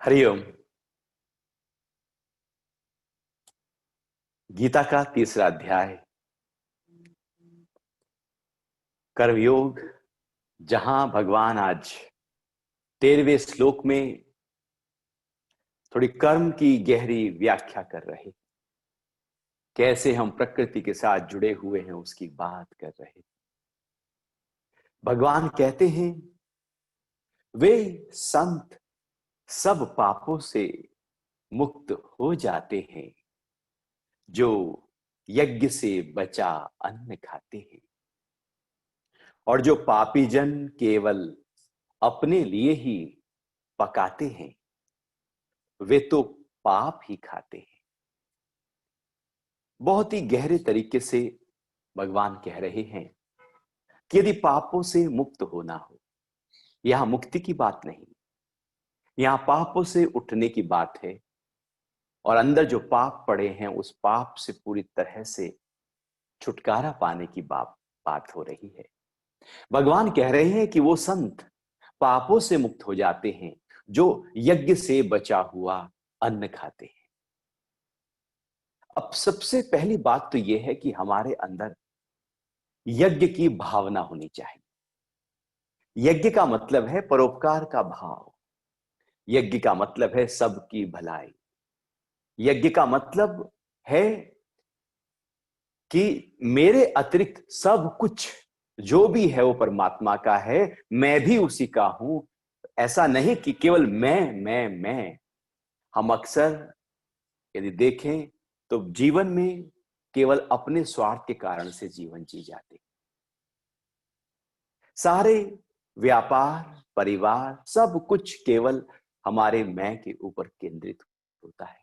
हरिओम। गीता का तीसरा अध्याय कर्मयोग, जहां भगवान आज 13वें श्लोक में थोड़ी कर्म की गहरी व्याख्या कर रहे, कैसे हम प्रकृति के साथ जुड़े हुए हैं उसकी बात कर रहे। भगवान कहते हैं वे संत सब पापों से मुक्त हो जाते हैं जो यज्ञ से बचा अन्न खाते हैं, और जो पापी जन केवल अपने लिए ही पकाते हैं वे तो पाप ही खाते हैं। बहुत ही गहरे तरीके से भगवान कह रहे हैं कि यदि पापों से मुक्त होना हो, यहां मुक्ति की बात नहीं, यहां पापों से उठने की बात है, और अंदर जो पाप पड़े हैं उस पाप से पूरी तरह से छुटकारा पाने की बात हो रही है। भगवान कह रहे हैं कि वो संत पापों से मुक्त हो जाते हैं जो यज्ञ से बचा हुआ अन्न खाते हैं। अब सबसे पहली बात तो यह है कि हमारे अंदर यज्ञ की भावना होनी चाहिए। यज्ञ का मतलब है परोपकार का भाव, यज्ञ का मतलब है सबकी भलाई, यज्ञ का मतलब है कि मेरे अतिरिक्त सब कुछ जो भी है वो परमात्मा का है, मैं भी उसी का हूं। ऐसा नहीं कि केवल मैं। हम अक्सर यदि देखें तो जीवन में केवल अपने स्वार्थ के कारण से जीवन जी जाते, सारे व्यापार परिवार सब कुछ केवल हमारे मैं के ऊपर केंद्रित होता है।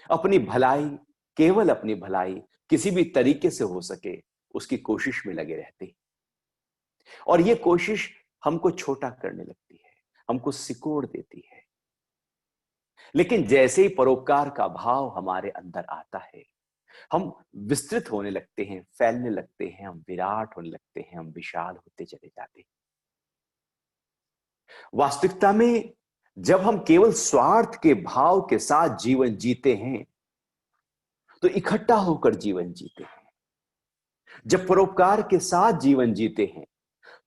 अपनी भलाई, केवल अपनी भलाई किसी भी तरीके से हो सके उसकी कोशिश में लगे रहते हैं, और ये कोशिश हमको छोटा करने लगती है, हमको सिकोड़ देती है। लेकिन जैसे ही परोपकार का भाव हमारे अंदर आता है, हम विस्तृत होने लगते हैं, फैलने लगते हैं, हम विराट होने लगते हैं, हम विशाल होते चले जाते हैं। वास्तविकता में जब हम केवल स्वार्थ के भाव के साथ जीवन जीते हैं तो इकट्ठा होकर जीवन जीते हैं, जब परोपकार के साथ जीवन जीते हैं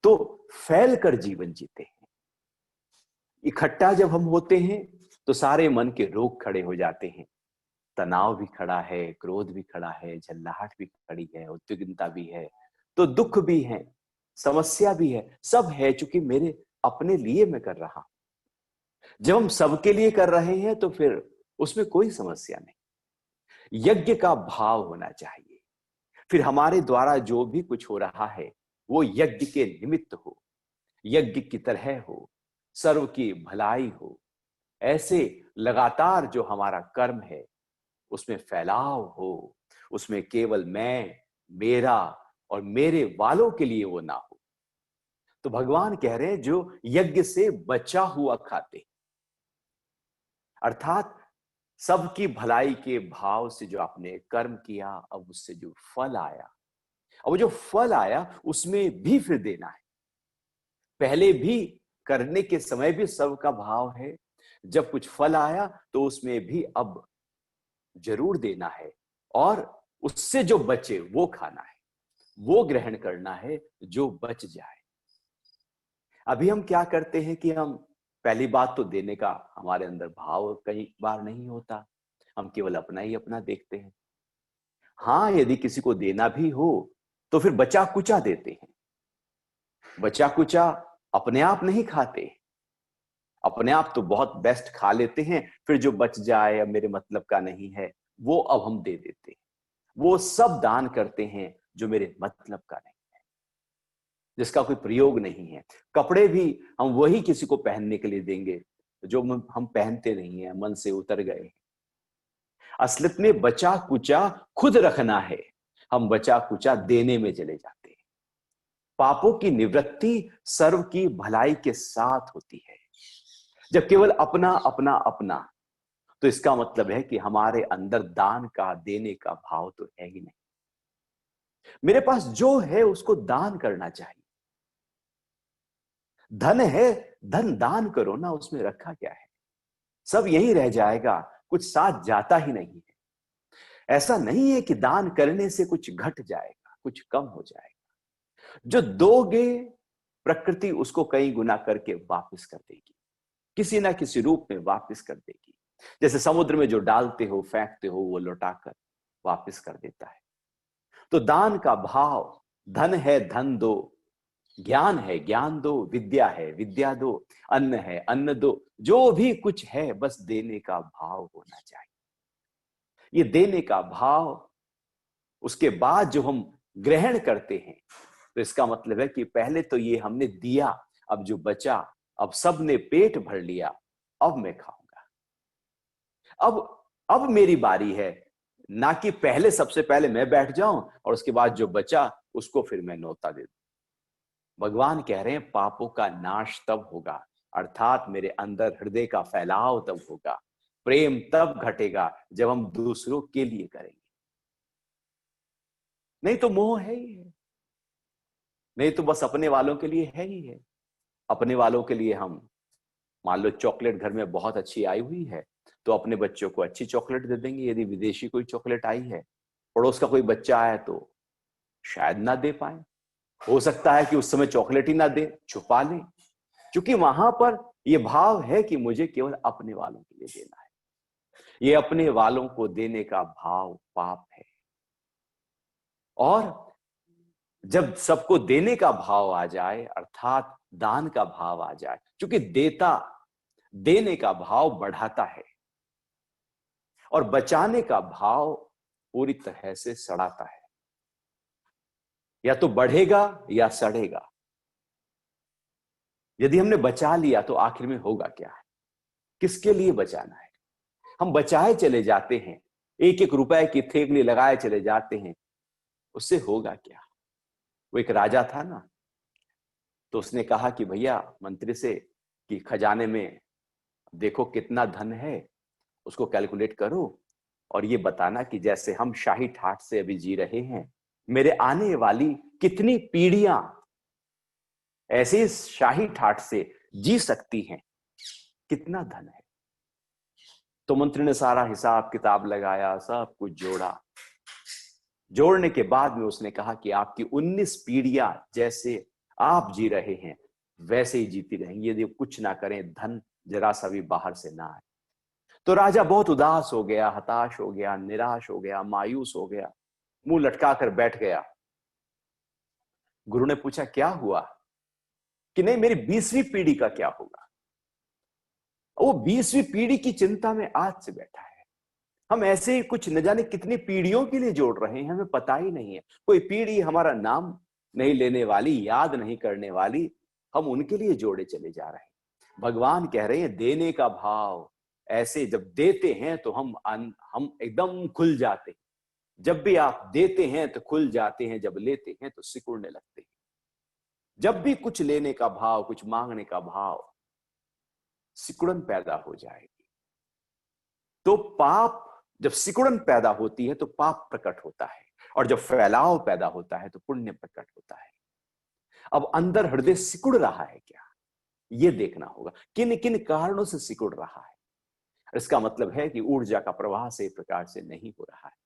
तो फैल कर जीवन जीते हैं। इकट्ठा जब हम होते हैं तो सारे मन के रोग खड़े हो जाते हैं, तनाव भी खड़ा है, क्रोध भी खड़ा है, झल्लाहट भी खड़ी है, उद्विग्नता भी है, तो दुख भी है, समस्या भी है, सब है, चूंकि मेरे अपने लिए मैं कर रहा हूं। जब हम सबके लिए कर रहे हैं तो फिर उसमें कोई समस्या नहीं। यज्ञ का भाव होना चाहिए, फिर हमारे द्वारा जो भी कुछ हो रहा है वो यज्ञ के निमित्त हो, यज्ञ की तरह हो, सर्व की भलाई हो। ऐसे लगातार जो हमारा कर्म है उसमें फैलाव हो, उसमें केवल मैं, मेरा और मेरे वालों के लिए वो ना हो। तो भगवान कह रहे हैं जो यज्ञ से बचा हुआ खाते, अर्थात सबकी भलाई के भाव से जो आपने कर्म किया, अब उससे जो फल आया, अब जो फल आया उसमें भी फिर देना है। पहले भी करने के समय भी सबका भाव है, जब कुछ फल आया तो उसमें भी अब जरूर देना है, और उससे जो बचे वो खाना है, वो ग्रहण करना है जो बच जाए। अभी हम क्या करते हैं कि हम पहली बात तो देने का हमारे अंदर भाव कई बार नहीं होता, हम केवल अपना ही अपना देखते हैं। हाँ, यदि किसी को देना भी हो तो फिर बचा कुचा देते हैं। बचा कुचा अपने आप नहीं खाते, अपने आप तो बहुत बेस्ट खा लेते हैं, फिर जो बच जाए अब मेरे मतलब का नहीं है वो अब हम दे देते हैं। वो सब दान करते हैं जो मेरे मतलब का नहीं, जिसका कोई प्रयोग नहीं है। कपड़े भी हम वही किसी को पहनने के लिए देंगे जो हम पहनते नहीं है, मन से उतर गए। असलियत में बचा कुचा खुद रखना है, हम बचा कुचा देने में चले जाते हैं। पापों की निवृत्ति सर्व की भलाई के साथ होती है। जब केवल अपना अपना अपना, तो इसका मतलब है कि हमारे अंदर दान का, देने का भाव तो है ही नहीं। मेरे पास जो है उसको दान करना चाहिए। धन है, धन दान करो ना, उसमें रखा क्या है। सब यही रह जाएगा, कुछ साथ जाता ही नहीं है। ऐसा नहीं है कि दान करने से कुछ घट जाएगा, कुछ कम हो जाएगा। जो दोगे प्रकृति उसको कई गुना करके वापस कर देगी, किसी ना किसी रूप में वापस कर देगी। जैसे समुद्र में जो डालते हो, फेंकते हो, वो लौटाकर वापस कर देता है। तो दान का भाव, धन है धन दो, ज्ञान है ज्ञान दो, विद्या है विद्या दो, अन्न है अन्न दो, जो भी कुछ है बस देने का भाव होना चाहिए। ये देने का भाव, उसके बाद जो हम ग्रहण करते हैं, तो इसका मतलब है कि पहले तो ये हमने दिया, अब जो बचा, अब सबने पेट भर लिया, अब मैं खाऊंगा। अब मेरी बारी है, ना कि पहले सबसे पहले मैं बैठ जाऊं और उसके बाद जो बचा उसको फिर मैं न्योता दे दूं। भगवान कह रहे हैं पापों का नाश तब होगा, अर्थात मेरे अंदर हृदय का फैलाव तब होगा, प्रेम तब घटेगा जब हम दूसरों के लिए करेंगे। नहीं तो मोह है ही है, नहीं तो बस अपने वालों के लिए है ही है। अपने वालों के लिए हम, मान लो चॉकलेट घर में बहुत अच्छी आई हुई है, तो अपने बच्चों को अच्छी चॉकलेट दे देंगे। यदि विदेशी कोई चॉकलेट आई है, पड़ोस का कोई बच्चा आया तो शायद ना दे पाए, हो सकता है कि उस समय चॉकलेट ही ना दे, छुपा लें, क्योंकि वहां पर यह भाव है कि मुझे केवल अपने वालों के लिए देना है। ये अपने वालों को देने का भाव पाप है। और जब सबको देने का भाव आ जाए, अर्थात दान का भाव आ जाए, क्योंकि देता देने का भाव बढ़ाता है और बचाने का भाव पूरी तरह से सड़ाता है। या तो बढ़ेगा या सड़ेगा। यदि हमने बचा लिया तो आखिर में होगा क्या है, किसके लिए बचाना है? हम बचाए चले जाते हैं, एक एक रुपए की थेगली लगाए चले जाते हैं, उससे होगा क्या? वो एक राजा था ना, तो उसने कहा कि भैया मंत्री से कि खजाने में देखो कितना धन है, उसको कैलकुलेट करो और ये बताना कि जैसे हम शाही ठाट से अभी जी रहे हैं, मेरे आने वाली कितनी पीढ़ियां ऐसे शाही ठाट से जी सकती हैं, कितना धन है। तो मंत्री ने सारा हिसाब किताब लगाया, सब कुछ जोड़ा। जोड़ने के बाद में उसने कहा कि आपकी 19 पीढ़ियां जैसे आप जी रहे हैं वैसे ही जीती रहेंगी, यदि कुछ ना करें, धन जरा सा भी बाहर से ना आए। तो राजा बहुत उदास हो गया, हताश हो गया, निराश हो गया, मायूस हो गया, मुंह लटका कर बैठ गया। गुरु ने पूछा क्या हुआ? कि नहीं, मेरी 20वीं पीढ़ी का क्या होगा? वो 20वीं पीढ़ी की चिंता में आज से बैठा है। हम ऐसे ही कुछ न जाने कितनी पीढ़ियों के लिए जोड़ रहे हैं, हमें पता ही नहीं है। कोई पीढ़ी हमारा नाम नहीं लेने वाली, याद नहीं करने वाली, हम उनके लिए जोड़े चले जा रहे हैं। भगवान कह रहे हैं देने का भाव, ऐसे जब देते हैं तो हम एकदम खुल जाते हैं। जब भी आप देते हैं तो खुल जाते हैं, जब लेते हैं तो सिकुड़ने लगते हैं। जब भी कुछ लेने का भाव, कुछ मांगने का भाव, सिकुड़न पैदा हो जाएगी। तो पाप, जब सिकुड़न पैदा होती है तो पाप प्रकट होता है, और जब फैलाव पैदा होता है तो पुण्य प्रकट होता है। अब अंदर हृदय सिकुड़ रहा है क्या, यह देखना होगा, किन किन कारणों से सिकुड़ रहा है। इसका मतलब है कि ऊर्जा का प्रवाह सही प्रकार से नहीं हो रहा है।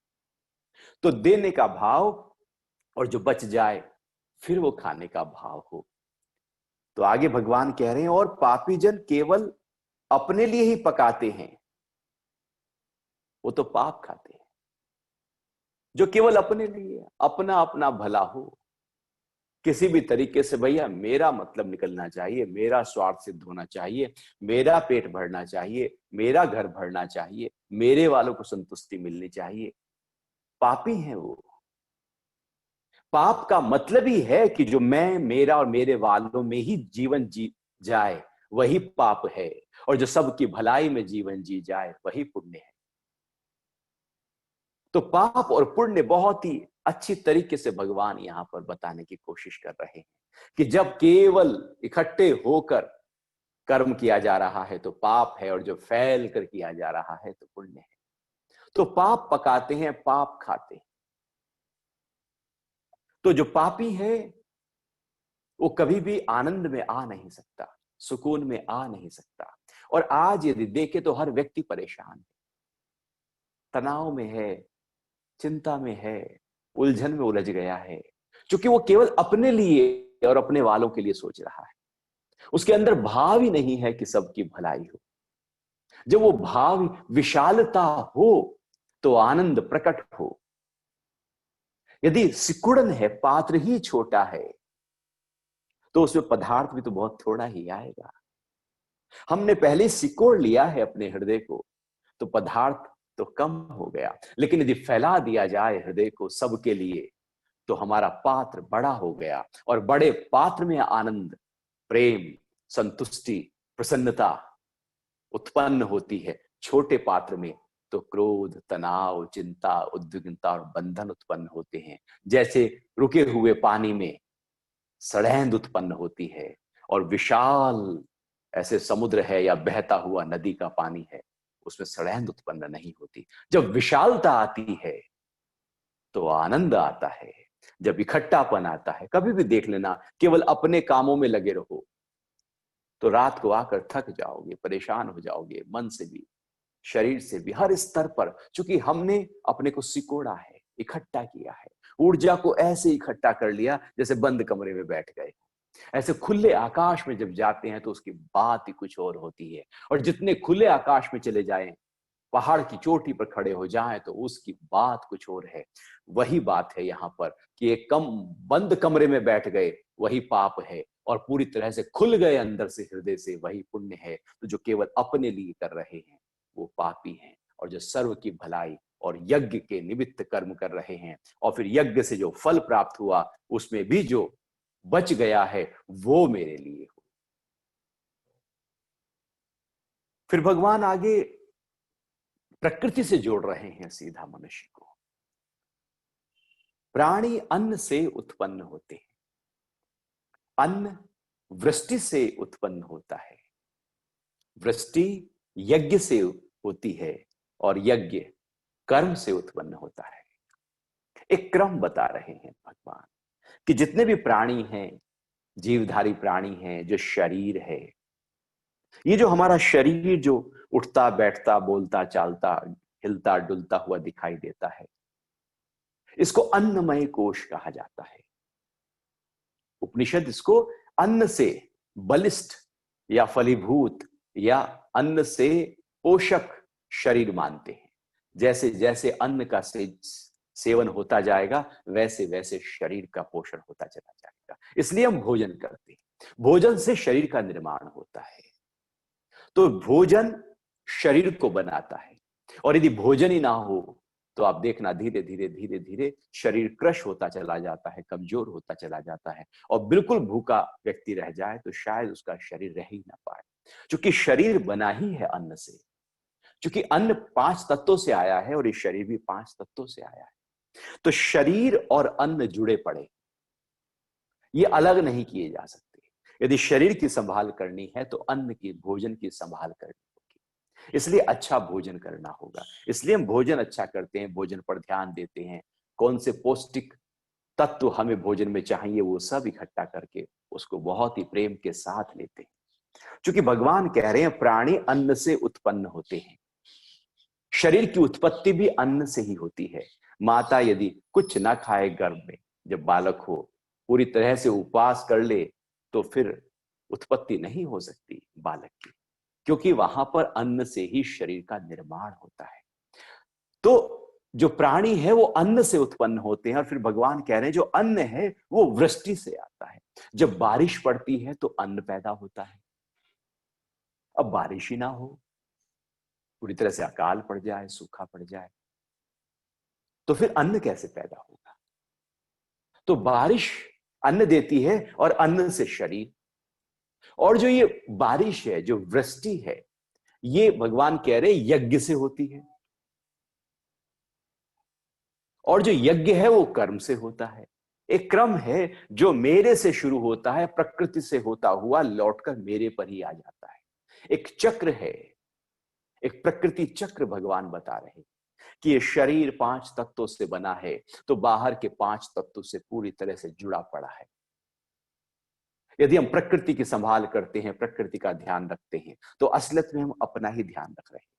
तो देने का भाव, और जो बच जाए फिर वो खाने का भाव हो। तो आगे भगवान कह रहे हैं और पापी जन केवल अपने लिए ही पकाते हैं, वो तो पाप खाते हैं। जो केवल अपने लिए, अपना अपना भला हो, किसी भी तरीके से भैया मेरा मतलब निकलना चाहिए, मेरा स्वार्थ सिद्ध होना चाहिए, मेरा पेट भरना चाहिए, मेरा घर भरना चाहिए, मेरे वालों को संतुष्टि मिलनी चाहिए, पापी हैं वो। पाप का मतलब ही है कि जो मैं, मेरा और मेरे वालों में ही जीवन जी जाए वही पाप है, और जो सबकी भलाई में जीवन जी जाए वही पुण्य है। तो पाप और पुण्य बहुत ही अच्छी तरीके से भगवान यहां पर बताने की कोशिश कर रहे हैं कि जब केवल इकट्ठे होकर कर्म किया जा रहा है तो पाप है, और जो फैल कर किया जा रहा है तो पुण्य है। तो पाप पकाते हैं, पाप खाते हैं। तो जो पापी है वो कभी भी आनंद में आ नहीं सकता, सुकून में आ नहीं सकता। और आज यदि देखें तो हर व्यक्ति परेशान है, तनाव में है, चिंता में है, उलझन में उलझ गया है, क्योंकि वो केवल अपने लिए और अपने वालों के लिए सोच रहा है। उसके अंदर भाव ही नहीं है कि सबकी भलाई हो। जब वो भाव विशालता हो तो आनंद प्रकट हो। यदि सिकुड़न है, पात्र ही छोटा है, तो उसमें पदार्थ भी तो बहुत थोड़ा ही आएगा। हमने पहले सिकोड़ लिया है अपने हृदय को, तो पदार्थ तो कम हो गया। लेकिन यदि फैला दिया जाए हृदय को सबके लिए, तो हमारा पात्र बड़ा हो गया, और बड़े पात्र में आनंद, प्रेम, संतुष्टि, प्रसन्नता उत्पन्न होती है। छोटे पात्र में तो क्रोध, तनाव, चिंता, उद्विग्नता और बंधन उत्पन्न होते हैं। जैसे रुके हुए पानी में सड़ैंध उत्पन्न होती है, और विशाल ऐसे समुद्र है या बहता हुआ नदी का पानी है, उसमें सड़ैंध उत्पन्न नहीं होती। जब विशालता आती है तो आनंद आता है। जब इकट्ठापन आता है, कभी भी देख लेना, केवल अपने कामों में लगे रहो तो रात को आकर थक जाओगे, परेशान हो जाओगे, मन से भी, शरीर से भी, हर स्तर पर। क्योंकि हमने अपने को सिकोड़ा है, इकट्ठा किया है, ऊर्जा को ऐसे इकट्ठा कर लिया जैसे बंद कमरे में बैठ गए। ऐसे खुले आकाश में जब जाते हैं तो उसकी बात ही कुछ और होती है। और जितने खुले आकाश में चले जाएं, पहाड़ की चोटी पर खड़े हो जाएं, तो उसकी बात कुछ और है। वही बात है यहां पर कि एक कम बंद कमरे में बैठ गए, वही पाप है, और पूरी तरह से खुल गए अंदर से, हृदय से, वही पुण्य है। तो जो केवल अपने लिए कर रहे हैं वो पापी हैं, और जो सर्व की भलाई और यज्ञ के निमित्त कर्म कर रहे हैं, और फिर यज्ञ से जो फल प्राप्त हुआ उसमें भी जो बच गया है वो मेरे लिए हो। फिर भगवान आगे प्रकृति से जोड़ रहे हैं सीधा मनुष्य को। प्राणी अन्न से उत्पन्न होते हैं। अन्न वृष्टि से उत्पन्न होता है, वृष्टि यज्ञ से होती है, और यज्ञ कर्म से उत्पन्न होता है। एक क्रम बता रहे हैं भगवान कि जितने भी प्राणी हैं, जीवधारी प्राणी हैं, जो शरीर है, ये जो हमारा शरीर जो उठता बैठता बोलता चालता हिलता डुलता हुआ दिखाई देता है, इसको अन्नमय कोश कहा जाता है। उपनिषद इसको अन्न से बलिष्ठ या फलीभूत या अन्न से पोषक शरीर मानते हैं। जैसे जैसे अन्न का सेवन होता जाएगा, वैसे वैसे शरीर का पोषण होता चला जाएगा। इसलिए हम भोजन करते हैं, भोजन से शरीर का निर्माण होता है। तो भोजन शरीर को बनाता है, और यदि भोजन ही ना हो तो आप देखना धीरे धीरे धीरे धीरे शरीर क्रश होता चला जाता है, कमजोर होता चला जाता है, और बिल्कुल भूखा व्यक्ति रह जाए तो शायद उसका शरीर रह ही ना पाए। क्योंकि शरीर बना ही है अन्न से, क्योंकि अन्न 5 तत्वों से आया है और ये शरीर भी 5 तत्वों से आया है। तो शरीर और अन्न जुड़े पड़े, ये अलग नहीं किए जा सकते। यदि शरीर की संभाल करनी है तो अन्न की, भोजन की संभाल करनी होगी। इसलिए अच्छा भोजन करना होगा। इसलिए हम भोजन अच्छा करते हैं, भोजन पर ध्यान देते हैं, कौन से पौष्टिक तत्व हमें भोजन में चाहिए वो सब इकट्ठा करके उसको बहुत ही प्रेम के साथ लेते हैं। क्योंकि भगवान कह रहे हैं प्राणी अन्न से उत्पन्न होते हैं। शरीर की उत्पत्ति भी अन्न से ही होती है। माता यदि कुछ ना खाए गर्भ में, जब बालक हो, पूरी तरह से उपवास कर ले, तो फिर उत्पत्ति नहीं हो सकती बालक की, क्योंकि वहां पर अन्न से ही शरीर का निर्माण होता है। तो जो प्राणी है वो अन्न से उत्पन्न होते हैं, और फिर भगवान कह रहे हैं जो अन्न है वो वृष्टि से आता है। जब बारिश पड़ती है तो अन्न पैदा होता है। अब बारिश ही ना हो, पूरी तरह से अकाल पड़ जाए, सूखा पड़ जाए, तो फिर अन्न कैसे पैदा होगा? तो बारिश अन्न देती है, और अन्न से शरीर। और जो ये बारिश है, जो वृष्टि है, ये भगवान कह रहे यज्ञ से होती है, और जो यज्ञ है वो कर्म से होता है। एक क्रम है जो मेरे से शुरू होता है, प्रकृति से होता हुआ लौटकर मेरे पर ही आ जाता है। एक चक्र है, एक प्रकृति चक्र भगवान बता रहे हैं कि ये शरीर 5 तत्वों से बना है, तो बाहर के 5 तत्वों से पूरी तरह से जुड़ा पड़ा है। यदि हम प्रकृति की संभाल करते हैं, प्रकृति का ध्यान रखते हैं, तो असलियत में हम अपना ही ध्यान रख रहे हैं।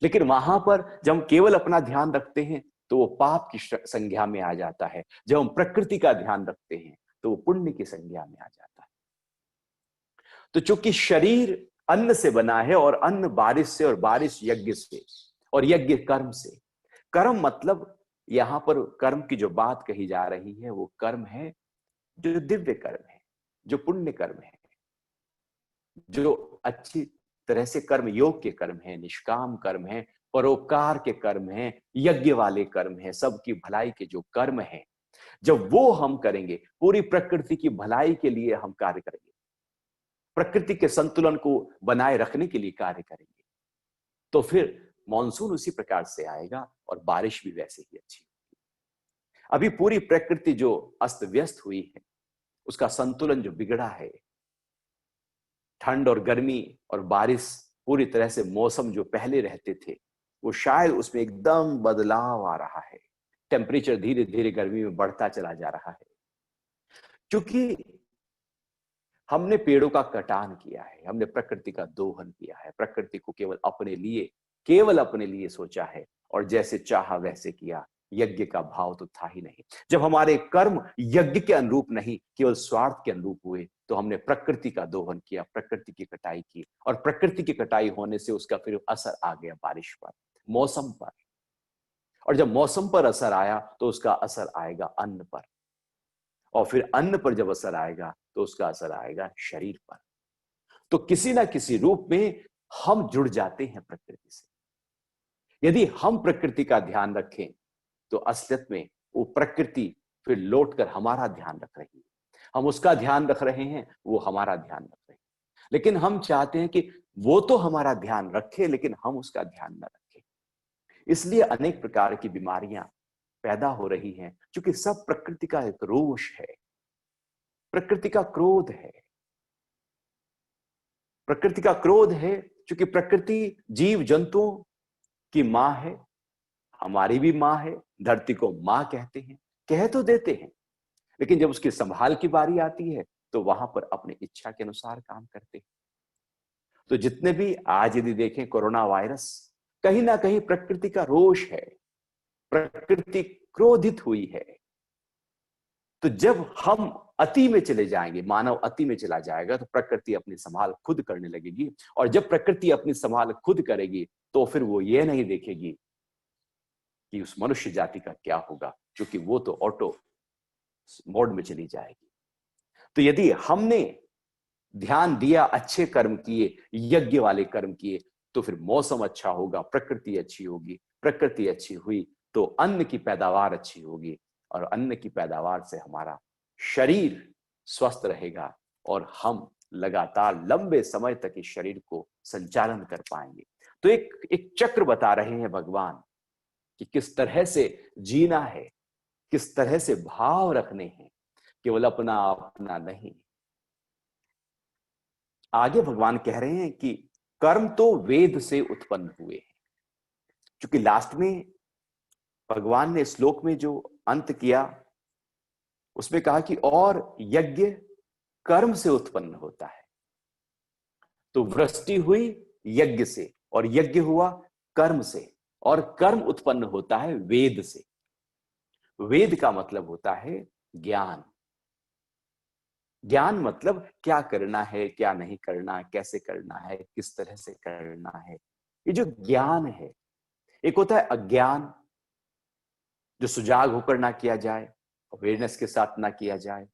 लेकिन वहां पर जब हम केवल अपना ध्यान रखते हैं तो वो पाप की संज्ञा में आ जाता है। जब हम प्रकृति का ध्यान रखते हैं तो वो पुण्य की संज्ञा में आ जाता है। तो चूंकि शरीर अन्न से बना है, और अन्न बारिश से, और बारिश यज्ञ से, और यज्ञ कर्म से। कर्म मतलब यहां पर कर्म की जो बात कही जा रही है वो कर्म है जो दिव्य कर्म है, जो पुण्य कर्म है, जो अच्छी तरह से कर्म योग के कर्म है, निष्काम कर्म है, परोपकार के कर्म है, यज्ञ वाले कर्म है, सबकी भलाई के जो कर्म है, जब वो हम करेंगे, पूरी प्रकृति की भलाई के लिए हम कार्य करेंगे, प्रकृति के संतुलन को बनाए रखने के लिए कार्य करेंगे, तो फिर मॉनसून उसी प्रकार से आएगा और बारिश भी वैसे ही अच्छी होगी। अभी पूरी प्रकृति जो अस्त व्यस्त हुई है, उसका संतुलन जो बिगड़ा है, ठंड और गर्मी और बारिश, पूरी तरह से मौसम जो पहले रहते थे, वो शायद उसमें एकदम बदलाव आ रहा है। टेम्परेचर धीरे धीरे गर्मी में बढ़ता चला जा रहा है, क्योंकि हमने पेड़ों का कटान किया है, हमने प्रकृति का दोहन किया है, प्रकृति को केवल अपने लिए सोचा है, और जैसे चाहा वैसे किया। यज्ञ का भाव तो था ही नहीं। जब हमारे कर्म यज्ञ के अनुरूप नहीं, केवल स्वार्थ के अनुरूप हुए, तो हमने प्रकृति का दोहन किया, प्रकृति की कटाई की, और प्रकृति की कटाई होने से उसका फिर असर आ गया बारिश पर, मौसम पर। और जब मौसम पर असर आया तो उसका असर आएगा अन्न पर, और फिर अन्न पर जब असर आएगा तो उसका असर आएगा शरीर पर। तो किसी ना किसी रूप में हम जुड़ जाते हैं प्रकृति से। यदि हम प्रकृति का ध्यान रखें तो असलियत में वो प्रकृति फिर लौट कर हमारा ध्यान रख रही है। हम उसका ध्यान रख रहे हैं, वो हमारा ध्यान रख रहे हैं। लेकिन हम चाहते हैं कि वो तो हमारा ध्यान रखे, लेकिन हम उसका ध्यान न रखें। इसलिए अनेक प्रकार की बीमारियां पैदा हो रही हैं, क्योंकि सब प्रकृति का एक रोष है, प्रकृति का क्रोध है। प्रकृति का क्रोध है, क्योंकि प्रकृति जीव जंतुओं की मां है, हमारी भी मां है। धरती को मां कहते हैं, कह तो देते हैं, लेकिन जब उसकी संभाल की बारी आती है तो वहां पर अपनी इच्छा के अनुसार काम करते हैं। तो जितने भी आज यदि देखें कोरोना वायरस, कहीं ना कहीं प्रकृति का रोष है, प्रकृति क्रोधित हुई है। तो जब हम अति में चले जाएंगे, मानव अति में चला जाएगा, तो प्रकृति अपनी संभाल खुद करने लगेगी। और जब प्रकृति अपनी संभाल खुद करेगी तो फिर वो ये नहीं देखेगी कि उस मनुष्य जाति का क्या होगा, क्योंकि वो तो ऑटो मोड में चली जाएगी। तो यदि हमने ध्यान दिया, अच्छे कर्म किए, यज्ञ वाले कर्म किए, तो फिर मौसम अच्छा होगा, प्रकृति अच्छी होगी, प्रकृति अच्छी हुई तो अन्न की पैदावार अच्छी होगी, और अन्न की पैदावार से हमारा शरीर स्वस्थ रहेगा, और हम लगातार लंबे समय तक इस शरीर को संचालन कर पाएंगे। तो एक एक चक्र बता रहे हैं भगवान कि किस तरह से जीना है, किस तरह से भाव रखने हैं, केवल अपना अपना नहीं। आगे भगवान कह रहे हैं कि कर्म तो वेद से उत्पन्न हुए हैं। क्योंकि लास्ट में भगवान ने श्लोक में जो अंत किया उसमें कहा कि और यज्ञ कर्म से उत्पन्न होता है। तो वृष्टि हुई यज्ञ से, और यज्ञ हुआ कर्म से, और कर्म उत्पन्न होता है वेद से। वेद का मतलब होता है ज्ञान। ज्ञान मतलब क्या करना है, क्या नहीं करना, कैसे करना है, किस तरह से करना है, ये जो ज्ञान है। एक होता है अज्ञान, जो सुजाग होकर ना किया जाए, अवेयरनेस के साथ ना किया जाए,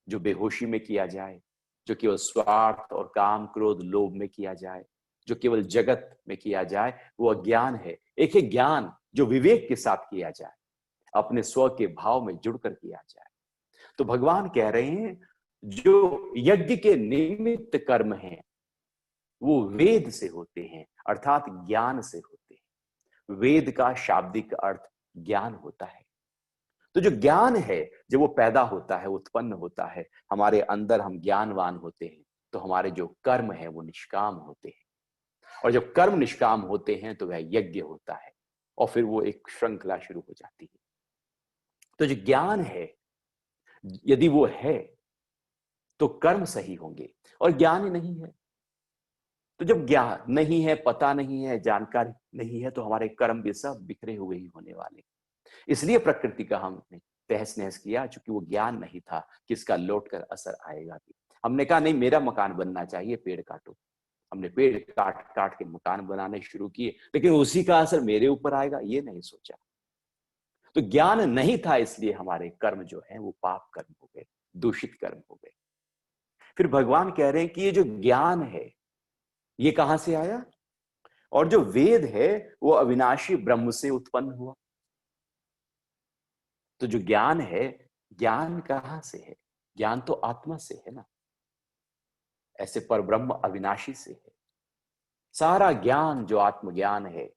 जो बेहोशी में किया जाए, जो केवल स्वार्थ और काम क्रोध लोभ में किया जाए, जो केवल जगत में किया जाए, वो अज्ञान है। एक है ज्ञान जो विवेक के साथ किया जाए, अपने स्व के भाव में जुड़कर किया जाए। तो भगवान कह रहे हैं जो यज्ञ के निमित्त कर्म हैं वो वेद से होते हैं, अर्थात ज्ञान से होते हैं। वेद का शाब्दिक अर्थ ज्ञान होता है। तो जो ज्ञान है जब वो पैदा होता है, उत्पन्न होता है, हमारे अंदर हम ज्ञानवान होते हैं, तो हमारे जो कर्म है वो निष्काम होते हैं। और जब कर्म निष्काम होते हैं तो वह यज्ञ होता है, और फिर वो एक श्रृंखला शुरू हो जाती है। तो जो ज्ञान है, यदि वो है तो कर्म सही होंगे। और ज्ञान ही नहीं है, तो जब ज्ञान नहीं है, पता नहीं है, जानकारी नहीं है, तो हमारे कर्म भी सब बिखरे हुए ही होने वाले। इसलिए प्रकृति का हमने तहस नहस किया, चूंकि वो ज्ञान नहीं था कि इसका लौट कर असर आएगा भी। हमने कहा नहीं, मेरा मकान बनना चाहिए, पेड़ काटो। हमने पेड़ काट काट के मकान बनाने शुरू किए, लेकिन उसी का असर मेरे ऊपर आएगा ये नहीं सोचा। तो ज्ञान नहीं था, इसलिए हमारे कर्म जो है वो पाप कर्म हो गए, दूषित कर्म हो गए। फिर भगवान कह रहे हैं कि ये जो ज्ञान है ये कहां से आया, और जो वेद है वो अविनाशी ब्रह्म से उत्पन्न हुआ। तो जो ज्ञान है, ज्ञान कहां से है? ज्ञान तो आत्मा से है ना, ऐसे पर ब्रह्म अविनाशी से है। सारा ज्ञान जो आत्मज्ञान है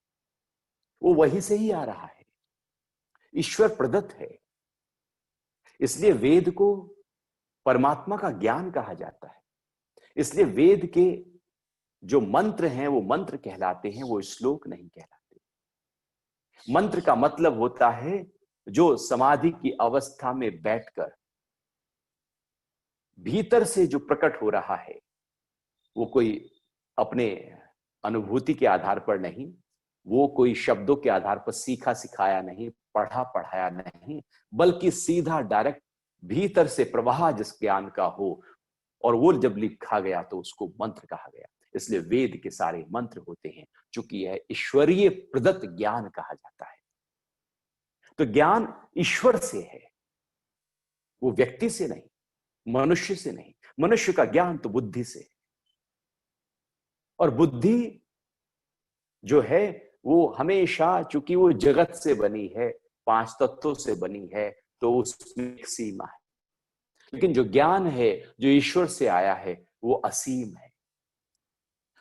वो वही से ही आ रहा है, ईश्वर प्रदत्त है। इसलिए वेद को परमात्मा का ज्ञान कहा जाता है। इसलिए वेद के जो मंत्र हैं वो मंत्र कहलाते हैं, वो श्लोक नहीं कहलाते। मंत्र का मतलब होता है जो समाधि की अवस्था में बैठकर भीतर से जो प्रकट हो रहा है, वो कोई अपने अनुभूति के आधार पर नहीं, वो कोई शब्दों के आधार पर सीखा सिखाया नहीं, पढ़ा पढ़ाया नहीं, बल्कि सीधा डायरेक्ट भीतर से प्रवाह जिस ज्ञान का हो, और वो जब लिखा गया तो उसको मंत्र कहा गया। इसलिए वेद के सारे मंत्र होते हैं, चूंकि यह ईश्वरीय प्रदत्त ज्ञान कहा जाता है। तो ज्ञान ईश्वर से है, वो व्यक्ति से नहीं, मनुष्य से नहीं। मनुष्य का ज्ञान तो बुद्धि से है, और बुद्धि जो है वो हमेशा, चूंकि वो जगत से बनी है, पांच तत्वों से बनी है, तो उसमें एक सीमा है। लेकिन जो ज्ञान है जो ईश्वर से आया है वो असीम है।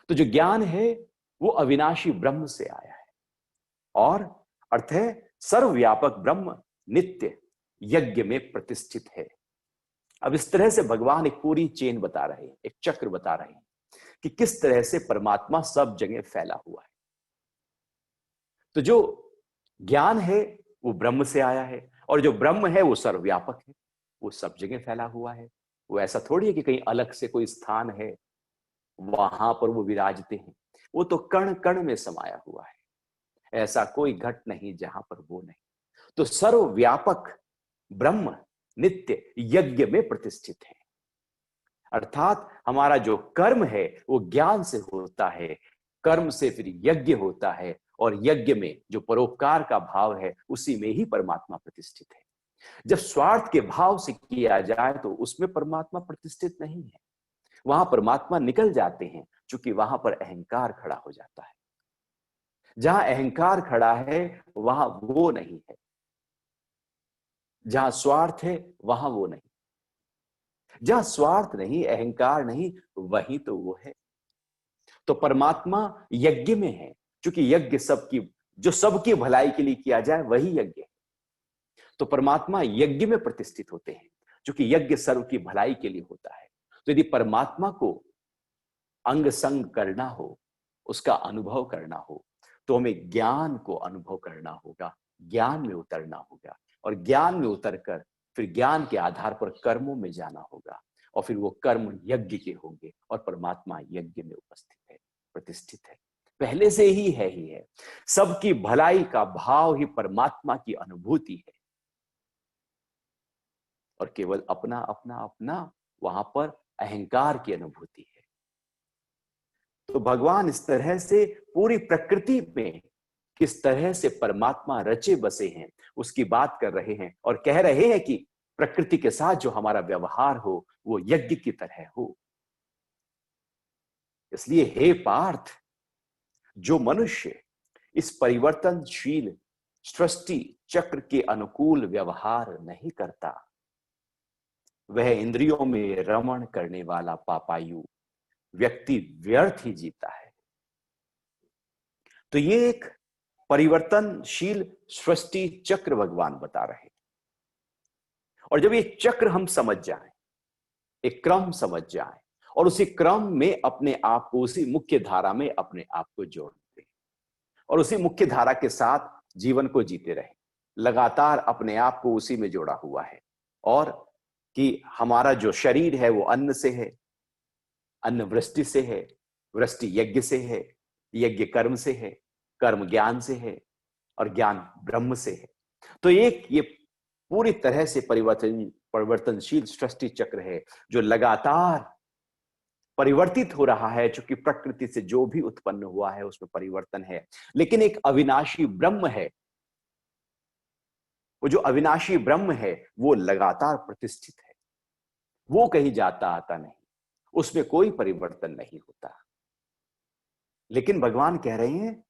तो जो ज्ञान है वो अविनाशी ब्रह्म से आया है, और अर्थ है सर्वव्यापक ब्रह्म नित्य यज्ञ में प्रतिष्ठित है। अब इस तरह से भगवान एक पूरी चेन बता रहे हैं, एक चक्र बता रहे हैं कि किस तरह से परमात्मा सब जगह फैला हुआ है। तो जो ज्ञान है वो ब्रह्म से आया है, और जो ब्रह्म है वो सर्वव्यापक है, वो सब जगह फैला हुआ है। वो ऐसा थोड़ी है कि कहीं अलग से कोई स्थान है वहां पर वो विराजते हैं। वो तो कण कण में समाया हुआ है, ऐसा कोई घट नहीं जहां पर वो नहीं। तो सर्वव्यापक ब्रह्म नित्य यज्ञ में प्रतिष्ठित है। अर्थात हमारा जो कर्म है वो ज्ञान से होता है, कर्म से फिर यज्ञ होता है, और यज्ञ में जो परोपकार का भाव है उसी में ही परमात्मा प्रतिष्ठित है। जब स्वार्थ के भाव से किया जाए तो उसमें परमात्मा प्रतिष्ठित नहीं है, वहां परमात्मा निकल जाते हैं, क्योंकि वहां पर अहंकार खड़ा हो जाता है। जहां अहंकार खड़ा है वहां वो नहीं है, जहां स्वार्थ है वहां वो नहीं। जहां स्वार्थ नहीं, अहंकार नहीं, वही तो वो है। तो परमात्मा यज्ञ में है, क्योंकि यज्ञ सबकी, जो सबकी भलाई के लिए किया जाए वही यज्ञ है। तो परमात्मा यज्ञ में प्रतिष्ठित होते हैं, क्योंकि यज्ञ सर्व की भलाई के लिए होता है। तो यदि परमात्मा को अंग संग करना हो, उसका अनुभव करना हो, तो हमें ज्ञान को अनुभव करना होगा, ज्ञान में उतरना होगा, और ज्ञान में उतरकर फिर ज्ञान के आधार पर कर्मों में जाना होगा, और फिर वो कर्म यज्ञ के होंगे, और परमात्मा यज्ञ में उपस्थित है, प्रतिष्ठित है, पहले से ही है। सबकी भलाई का भाव ही परमात्मा की अनुभूति है, और केवल अपना अपना अपना वहां पर अहंकार की अनुभूति है। तो भगवान इस तरह से पूरी प्रकृति में किस तरह से परमात्मा रचे बसे हैं उसकी बात कर रहे हैं, और कह रहे हैं कि प्रकृति के साथ जो हमारा व्यवहार हो वो यज्ञ की तरह हो। इसलिए हे पार्थ, जो मनुष्य इस परिवर्तनशील सृष्टि चक्र के अनुकूल व्यवहार नहीं करता, वह इंद्रियों में रमण करने वाला पापायु व्यक्ति व्यर्थ ही जीता है। तो ये एक परिवर्तनशील सृष्टि चक्र भगवान बता रहे हैं, और जब ये चक्र हम समझ जाएं, एक क्रम समझ जाएं, और उसी क्रम में अपने आप को, उसी मुख्य धारा में अपने आप को जोड़ दें, और उसी मुख्य धारा के साथ जीवन को जीते रहें, लगातार अपने आप को उसी में जोड़ा हुआ है, और कि हमारा जो शरीर है वो अन्न से है, अन्न वृष्टि से है, वृष्टि यज्ञ से है, यज्ञ कर्म से है, कर्म ज्ञान से है, और ज्ञान ब्रह्म से है। तो एक ये पूरी तरह से परिवर्तनशील सृष्टि चक्र है जो लगातार परिवर्तित हो रहा है, चूंकि प्रकृति से जो भी उत्पन्न हुआ है उसमें परिवर्तन है। लेकिन एक अविनाशी ब्रह्म है, वो जो अविनाशी ब्रह्म है वो लगातार प्रतिष्ठित है, वो कहीं जाता आता नहीं, उसमें कोई परिवर्तन नहीं होता। लेकिन भगवान कह रहे हैं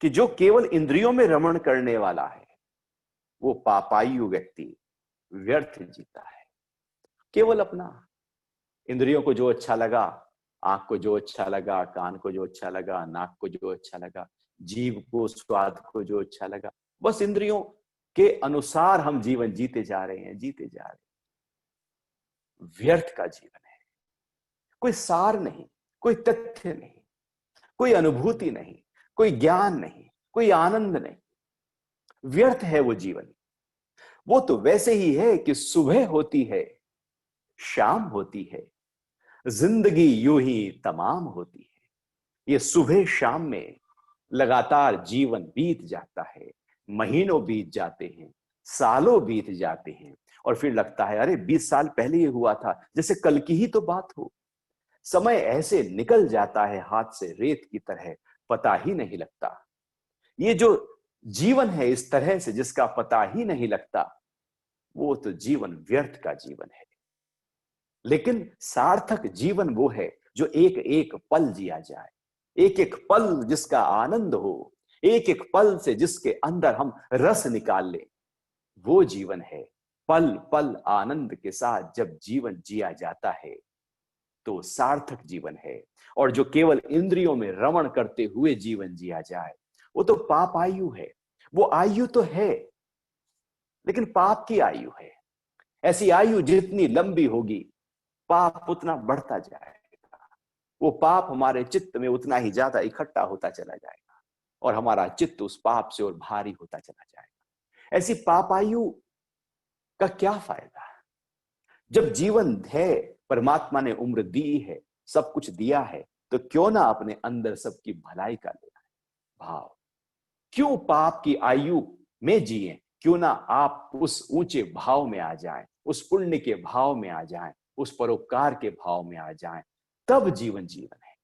कि जो केवल इंद्रियों में रमण करने वाला है वो पापायु व्यक्ति व्यर्थ जीता है। केवल अपना इंद्रियों को जो अच्छा लगा, आंख को जो अच्छा लगा, कान को जो अच्छा लगा, नाक को जो अच्छा लगा, जीभ को स्वाद को जो अच्छा लगा, बस इंद्रियों के अनुसार हम जीवन जीते जा रहे हैं, जीते जा रहे हैं। व्यर्थ का जीवन है, कोई सार नहीं, कोई तथ्य नहीं, कोई अनुभूति नहीं, कोई ज्ञान नहीं, कोई आनंद नहीं। व्यर्थ है वो जीवन। वो तो वैसे ही है कि सुबह होती है, शाम होती है, जिंदगी यूं ही तमाम होती है। ये सुबह शाम में लगातार जीवन बीत जाता है, महीनों बीत जाते हैं, सालों बीत जाते हैं, और फिर लगता है अरे 20 साल पहले ये हुआ था, जैसे कल की ही तो बात हो। समय ऐसे निकल जाता है हाथ से रेत की तरह, पता ही नहीं लगता। ये जो जीवन है इस तरह से जिसका पता ही नहीं लगता, वो तो जीवन व्यर्थ का जीवन है। लेकिन सार्थक जीवन वो है जो एक एक पल जिया जाए, एक एक पल जिसका आनंद हो, एक एक पल से जिसके अंदर हम रस निकाल लें, वो जीवन है। पल पल आनंद के साथ जब जीवन जिया जाता है तो सार्थक जीवन है। और जो केवल इंद्रियों में रमण करते हुए जीवन जिया जाए वो तो पाप आयु है। वो आयु तो है लेकिन पाप की आयु है। ऐसी आयु जितनी लंबी होगी पाप उतना बढ़ता जाएगा, वो पाप हमारे चित्त में उतना ही ज्यादा इकट्ठा होता चला जाएगा और हमारा चित्त उस पाप से और भारी होता चला जाएगा। ऐसी पापायु का क्या फायदा? जब जीवन है, परमात्मा ने उम्र दी है, सब कुछ दिया है, तो क्यों ना अपने अंदर सबकी भलाई का लेना है भाव। क्यों पाप की आयु में जिए? क्यों ना आप उस ऊंचे भाव में आ जाएं, उस पुण्य के भाव में आ जाएं, उस परोपकार के भाव में आ जाएं, तब जीवन जीवन है।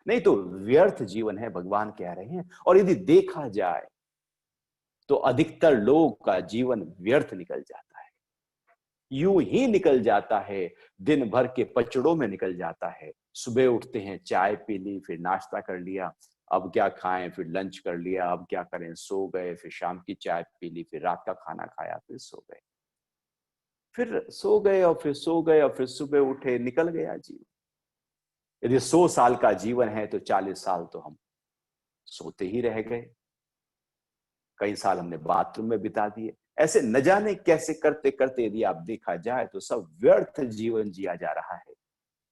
नहीं तो व्यर्थ जीवन है, भगवान कह रहे हैं। और यदि देखा जाए तो अधिकतर लोगों का जीवन व्यर्थ निकल जाता है, यूं ही निकल जाता है, दिन भर के पचड़ों में निकल जाता है। सुबह उठते हैं, चाय पी ली, फिर नाश्ता कर लिया, अब क्या खाएं, फिर लंच कर लिया, अब क्या करें, सो गए, फिर शाम की चाय पी ली, फिर रात का खाना खाया, फिर सो गए, फिर सो गए और फिर सो गए और फिर सुबह उठे, निकल गया जीवन। यदि 100 साल का जीवन है तो 40 साल तो हम सोते ही रह गए, कई साल हमने बाथरूम में बिता दिए। ऐसे न जाने कैसे करते करते यदि आप देखा जाए तो सब व्यर्थ जीवन जिया जा रहा है,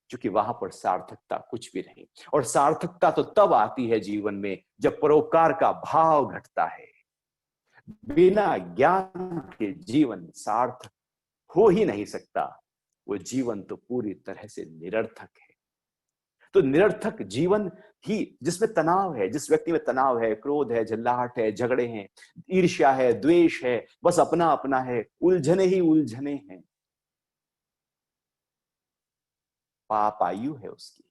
क्योंकि वहां पर सार्थकता कुछ भी नहीं। और सार्थकता तो तब आती है जीवन में जब परोपकार का भाव घटता है। बिना ज्ञान के जीवन सार्थक हो ही नहीं सकता, वो जीवन तो पूरी तरह से निरर्थक है। तो निरर्थक जीवन ही जिसमें तनाव है, जिस व्यक्ति में तनाव है, क्रोध है, झल्लाहट है, झगड़े हैं, ईर्ष्या है, द्वेष है, बस अपना अपना है, उलझने ही उलझने हैं, पाप आयु है उसकी।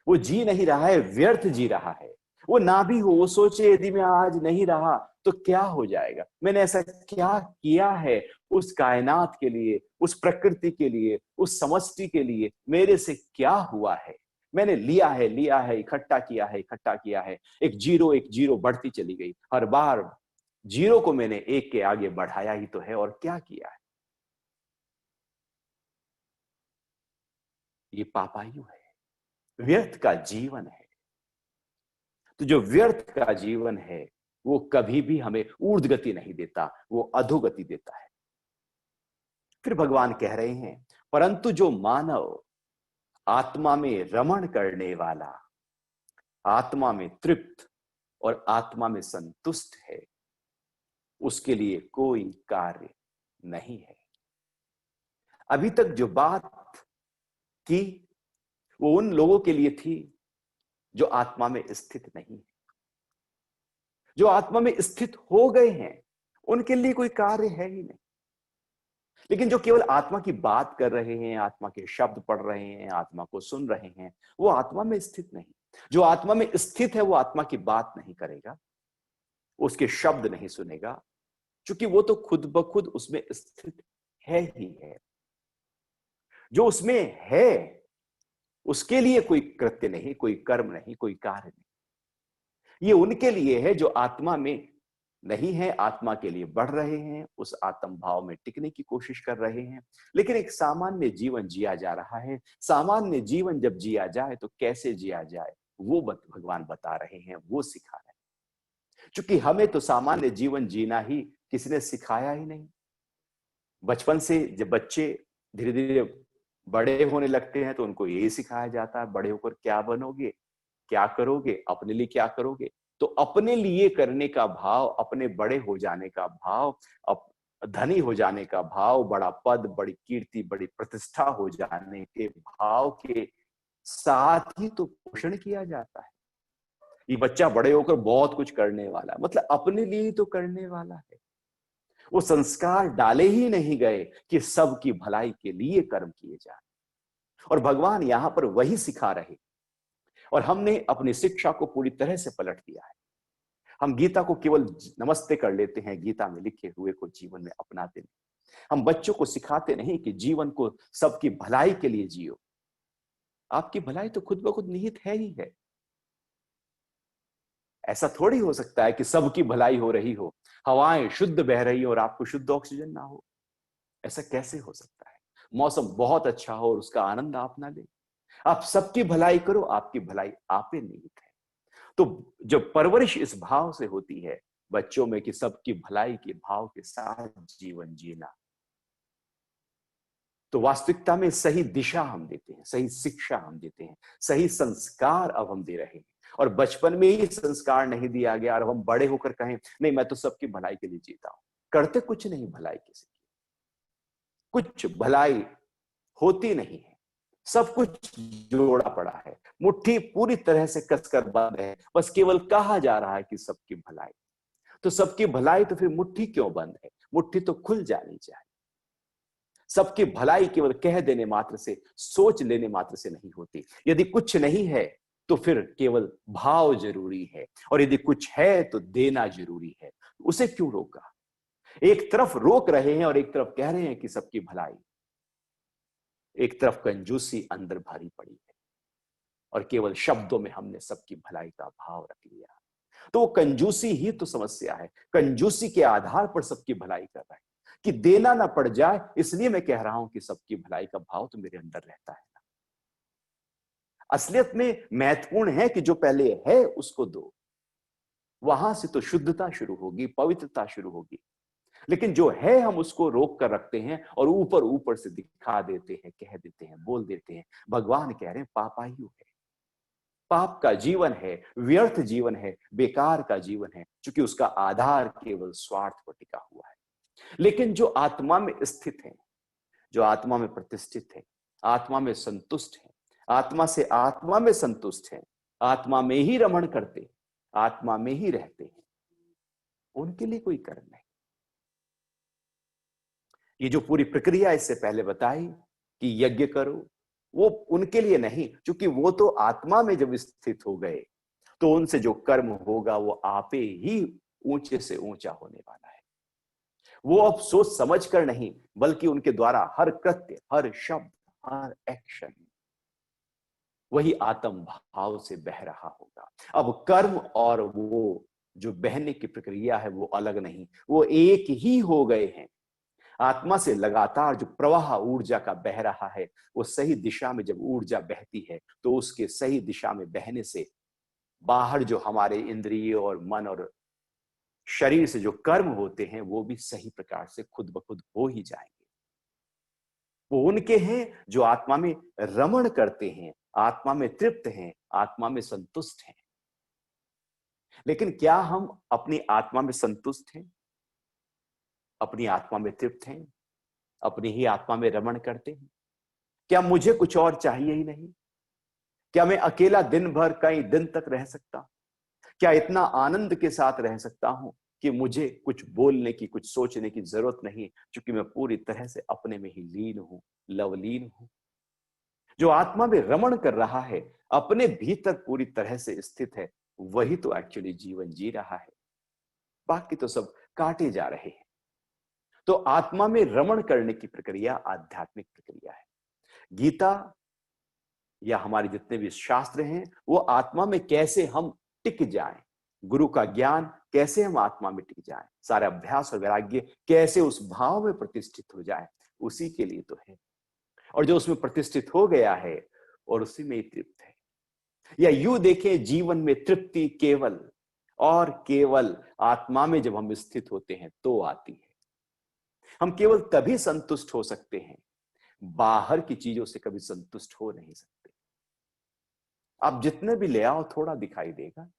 वो जी नहीं रहा है, व्यर्थ जी रहा है। वो ना भी हो, वो सोचे यदि मैं आज नहीं रहा तो क्या हो जाएगा, मैंने ऐसा क्या किया है उस कायनात के लिए, उस प्रकृति के लिए, उस समष्टि के लिए, मेरे से क्या हुआ है। मैंने लिया है, इकट्ठा किया है, इकट्ठा किया है, एक जीरो बढ़ती चली गई, हर बार जीरो को मैंने एक के आगे बढ़ाया ही तो है, और क्या किया है। ये पापायु है, व्यर्थ का जीवन है। तो जो व्यर्थ का जीवन है वो कभी भी हमें ऊर्ध्व गति नहीं देता, वो अधोगति देता है। फिर भगवान कह रहे हैं, परंतु जो मानव आत्मा में रमण करने वाला, आत्मा में तृप्त और आत्मा में संतुष्ट है, उसके लिए कोई कार्य नहीं है। अभी तक जो बात की वो उन लोगों के लिए थी जो आत्मा में स्थित नहीं है। जो आत्मा में स्थित हो गए हैं उनके लिए कोई कार्य है ही नहीं। लेकिन जो केवल आत्मा की बात कर रहे हैं, आत्मा के शब्द पढ़ रहे हैं, आत्मा को सुन रहे हैं, वो आत्मा में स्थित नहीं। जो आत्मा में स्थित है वो आत्मा की बात नहीं करेगा, उसके शब्द नहीं सुनेगा, क्योंकि वो तो खुद ब खुद उसमें स्थित है ही है। जो उसमें है उसके लिए कोई कृत्य नहीं, कोई कर्म नहीं, कोई कार्य नहीं। ये उनके लिए है जो आत्मा में नहीं है, आत्मा के लिए बढ़ रहे हैं, उस आत्म भाव में टिकने की कोशिश कर रहे हैं। लेकिन एक सामान्य जीवन जिया जा रहा है। सामान्य जीवन जब जिया जाए तो कैसे जिया जाए वो भगवान बता रहे हैं, वो सिखा रहे हैं। क्योंकि हमें तो सामान्य जीवन जीना ही किसी ने सिखाया ही नहीं। बचपन से जब बच्चे धीरे धीरे बड़े होने लगते हैं तो उनको यही सिखाया जाता है, बड़े होकर क्या बनोगे, क्या करोगे, अपने लिए क्या करोगे। तो अपने लिए करने का भाव, अपने बड़े हो जाने का भाव, धनी हो जाने का भाव, बड़ा पद, बड़ी कीर्ति, बड़ी प्रतिष्ठा हो जाने के भाव के साथ ही तो पोषण किया जाता है। ये बच्चा बड़े होकर बहुत कुछ करने वाला है, मतलब अपने लिए ही तो करने वाला है। वो संस्कार डाले ही नहीं गए कि सबकी भलाई के लिए कर्म किए जाए। और भगवान यहां पर वही सिखा रहे। और हमने अपनी शिक्षा को पूरी तरह से पलट दिया है। हम गीता को केवल नमस्ते कर लेते हैं, गीता में लिखे हुए को जीवन में अपनाते नहीं। हम बच्चों को सिखाते नहीं कि जीवन को सबकी भलाई के लिए जियो। आपकी भलाई तो खुद ब खुद निहित है ही है। ऐसा थोड़ी हो सकता है कि सबकी भलाई हो रही हो, हवाएं शुद्ध बह रही हो और आपको शुद्ध ऑक्सीजन ना हो। ऐसा कैसे हो सकता है? मौसम बहुत अच्छा हो और उसका आनंद आप ना ले। आप सबकी भलाई करो, आपकी भलाई आप पे निहित है। तो जब परवरिश इस भाव से होती है बच्चों में कि सबकी भलाई के भाव के साथ जीवन जीना, तो वास्तविकता में सही दिशा हम देते हैं, सही शिक्षा हम देते हैं, सही संस्कार अब हम दे रहे हैं। और बचपन में ही संस्कार नहीं दिया गया और हम बड़े होकर कहें नहीं मैं तो सबकी भलाई के लिए जीता हूं। करते कुछ नहीं भलाई किसी की, कुछ भलाई होती नहीं है। सब कुछ जोड़ा पड़ा है, मुट्ठी पूरी तरह से कसकर बंद है, बस केवल कहा जा रहा है कि सबकी भलाई। तो सबकी भलाई तो फिर मुट्ठी क्यों बंद है? मुट्ठी तो खुल जानी चाहिए। सबकी भलाई केवल कह देने मात्र से, सोच लेने मात्र से नहीं होती। यदि कुछ नहीं है तो फिर केवल भाव जरूरी है, और यदि कुछ है तो देना जरूरी है। उसे क्यों रोका? एक तरफ रोक रहे हैं और एक तरफ कह रहे हैं कि सबकी भलाई। एक तरफ कंजूसी अंदर भरी पड़ी है और केवल शब्दों में हमने सबकी भलाई का भाव रख लिया। तो वो कंजूसी ही तो समस्या है। कंजूसी के आधार पर सबकी भलाई कर रहा है कि देना ना पड़ जाए, इसलिए मैं कह रहा हूं कि सबकी भलाई का भाव तो मेरे अंदर रहता है। असलियत में महत्वपूर्ण है कि जो पहले है उसको दो। वहां से तो शुद्धता शुरू होगी, पवित्रता शुरू होगी। लेकिन जो है हम उसको रोक कर रखते हैं और ऊपर ऊपर से दिखा देते हैं, कह देते हैं, बोल देते हैं। भगवान कह रहे हैं पापायु है, पाप का जीवन है, व्यर्थ जीवन है, बेकार का जीवन है, क्योंकि उसका आधार केवल स्वार्थ पर टिका हुआ है। लेकिन जो आत्मा में स्थित है, जो आत्मा में प्रतिष्ठित है, आत्मा में संतुष्ट है, आत्मा से आत्मा में संतुष्ट है, आत्मा में ही रमण करते, आत्मा में ही रहते हैं, उनके लिए कोई कर्म नहीं। ये जो पूरी प्रक्रिया इससे पहले बताई कि यज्ञ करो, वो उनके लिए नहीं, क्योंकि वो तो आत्मा में जब स्थित हो गए तो उनसे जो कर्म होगा वो आपे ही ऊंचे से ऊंचा होने वाला है। वो अब सोच समझ कर नहीं, बल्कि उनके द्वारा हर कृत्य, हर शब्द, हर एक्शन वही आत्म भाव से बह रहा होगा। अब कर्म और वो जो बहने की प्रक्रिया है वो अलग नहीं, वो एक ही हो गए हैं। आत्मा से लगातार जो प्रवाह ऊर्जा का बह रहा है, वो सही दिशा में जब ऊर्जा बहती है तो उसके सही दिशा में बहने से बाहर जो हमारे इंद्रिय और मन और शरीर से जो कर्म होते हैं वो भी सही प्रकार से खुद ब खुद हो ही जाएंगे। वो उनके हैं जो आत्मा में रमण करते हैं, आत्मा में तृप्त हैं, आत्मा में संतुष्ट हैं। लेकिन क्या हम अपनी आत्मा में संतुष्ट हैं? अपनी आत्मा में तृप्त हैं? अपनी ही आत्मा में रमण करते हैं? क्या मुझे कुछ और चाहिए ही नहीं? क्या मैं अकेला दिन भर कई दिन तक रह सकता हूं? क्या इतना आनंद के साथ रह सकता हूं कि मुझे कुछ बोलने की, कुछ सोचने की जरूरत नहीं, क्योंकि मैं पूरी तरह से अपने में ही लीन हूं, लवलीन हूं? जो आत्मा में रमण कर रहा है, अपने भीतर पूरी तरह से स्थित है, वही तो एक्चुअली जीवन जी रहा है। बाकी तो सब काटे जा रहे हैं। तो आत्मा में रमण करने की प्रक्रिया आध्यात्मिक प्रक्रिया है। गीता या हमारे जितने भी शास्त्र हैं, वो आत्मा में कैसे हम टिक जाएं, गुरु का ज्ञान कैसे हम आत्मा में टिक जाएं, सारा अभ्यास और वैराग्य कैसे उस भाव में प्रतिष्ठित हो जाए, उसी के लिए तो है। और जो उसमें प्रतिष्ठित हो गया है और उसी में ही तृप्त है। या यूं देखें, जीवन में तृप्ति केवल और केवल आत्मा में जब हम स्थित होते हैं तो आती है। हम केवल तभी संतुष्ट हो सकते हैं, बाहर की चीजों से कभी संतुष्ट हो नहीं सकते। आप जितने भी ले आओ, थोड़ा दिखाई देगा।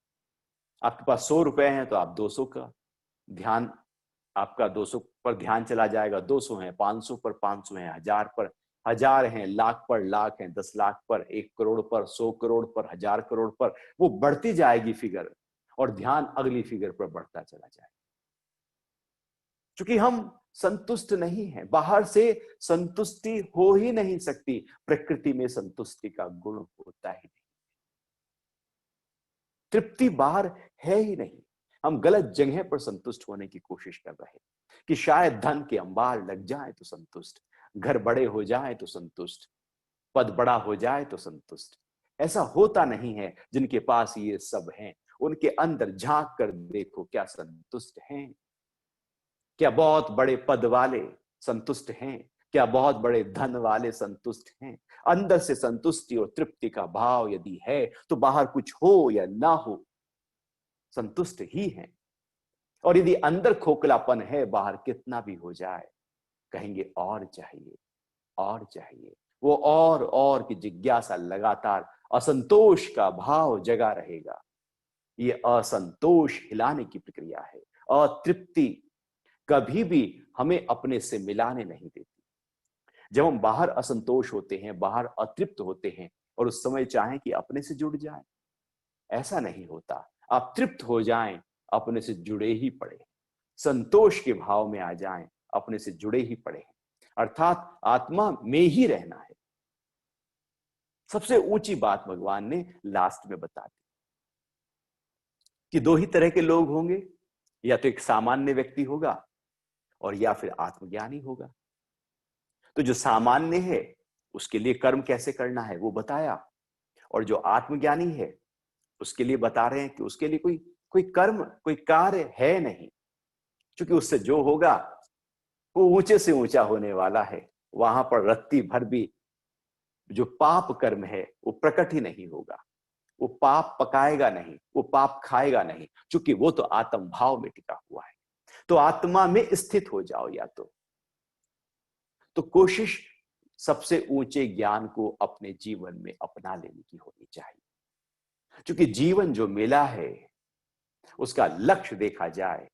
आपके पास 100 रुपए हैं तो आप 200 का ध्यान, आपका 200 पर ध्यान चला जाएगा। 200 है, 500 पर 500 है, 1000 पर 1000 है, लाख पर लाख है, 10 लाख पर, 1 करोड़ पर, 100 करोड़ पर, 1000 करोड़ पर, वो बढ़ती जाएगी फिगर, और ध्यान अगली फिगर पर बढ़ता चला जाएगा। क्योंकि हम संतुष्ट नहीं है, बाहर से संतुष्टि हो ही नहीं सकती। प्रकृति में संतुष्टि का गुण होता ही नहीं, तृप्ति बाहर है ही नहीं। हम गलत जगह पर संतुष्ट होने की कोशिश कर रहे हैं कि शायद धन के अंबार लग जाए तो संतुष्ट, घर बड़े हो जाए तो संतुष्ट, पद बड़ा हो जाए तो संतुष्ट। ऐसा होता नहीं है। जिनके पास ये सब है, उनके अंदर झांक कर देखो, क्या संतुष्ट हैं? क्या बहुत बड़े पद वाले संतुष्ट हैं? क्या बहुत बड़े धन वाले संतुष्ट हैं? अंदर से संतुष्टि और तृप्ति का भाव यदि है, तो बाहर कुछ हो या ना हो, संतुष्ट ही हैं। और यदि अंदर खोखलापन है, बाहर कितना भी हो जाए, कहेंगे और चाहिए, और चाहिए। वो और की जिज्ञासा लगातार, असंतोष का भाव जगा रहेगा। ये असंतोष हिलाने की प्रक्रिया है। अतृप्ति कभी भी हमें अपने से मिलाने नहीं देती। जब हम बाहर असंतोष होते हैं, बाहर अतृप्त होते हैं, और उस समय चाहें कि अपने से जुड़ जाएं, ऐसा नहीं होता। आप तृप्त हो जाएं, अपने से जुड़े ही पड़े, संतोष के भाव में आ जाएं, अपने से जुड़े ही पड़े हैं, अर्थात आत्मा में ही रहना है। सबसे ऊंची बात भगवान ने लास्ट में बता दी कि 2 ही तरह के लोग होंगे, या तो एक सामान्य व्यक्ति होगा और या फिर आत्मज्ञानी होगा। तो जो सामान्य है, उसके लिए कर्म कैसे करना है वो बताया, और जो आत्मज्ञानी है, उसके लिए बता रहे हैं कि उसके लिए कोई कोई कर्म, कोई कार्य है नहीं, क्योंकि उससे जो होगा वो ऊंचे से ऊंचा होने वाला है। वहां पर रत्ती भर भी जो पाप कर्म है वो प्रकट ही नहीं होगा। वो पाप पकाएगा नहीं, वो पाप खाएगा नहीं, क्योंकि वो तो आत्म भाव में टिका हुआ है। तो आत्मा में स्थित हो जाओ। या तो कोशिश सबसे ऊंचे ज्ञान को अपने जीवन में अपना लेने की होनी चाहिए। क्योंकि जीवन जो मिला है, उसका लक्ष्य देखा जाए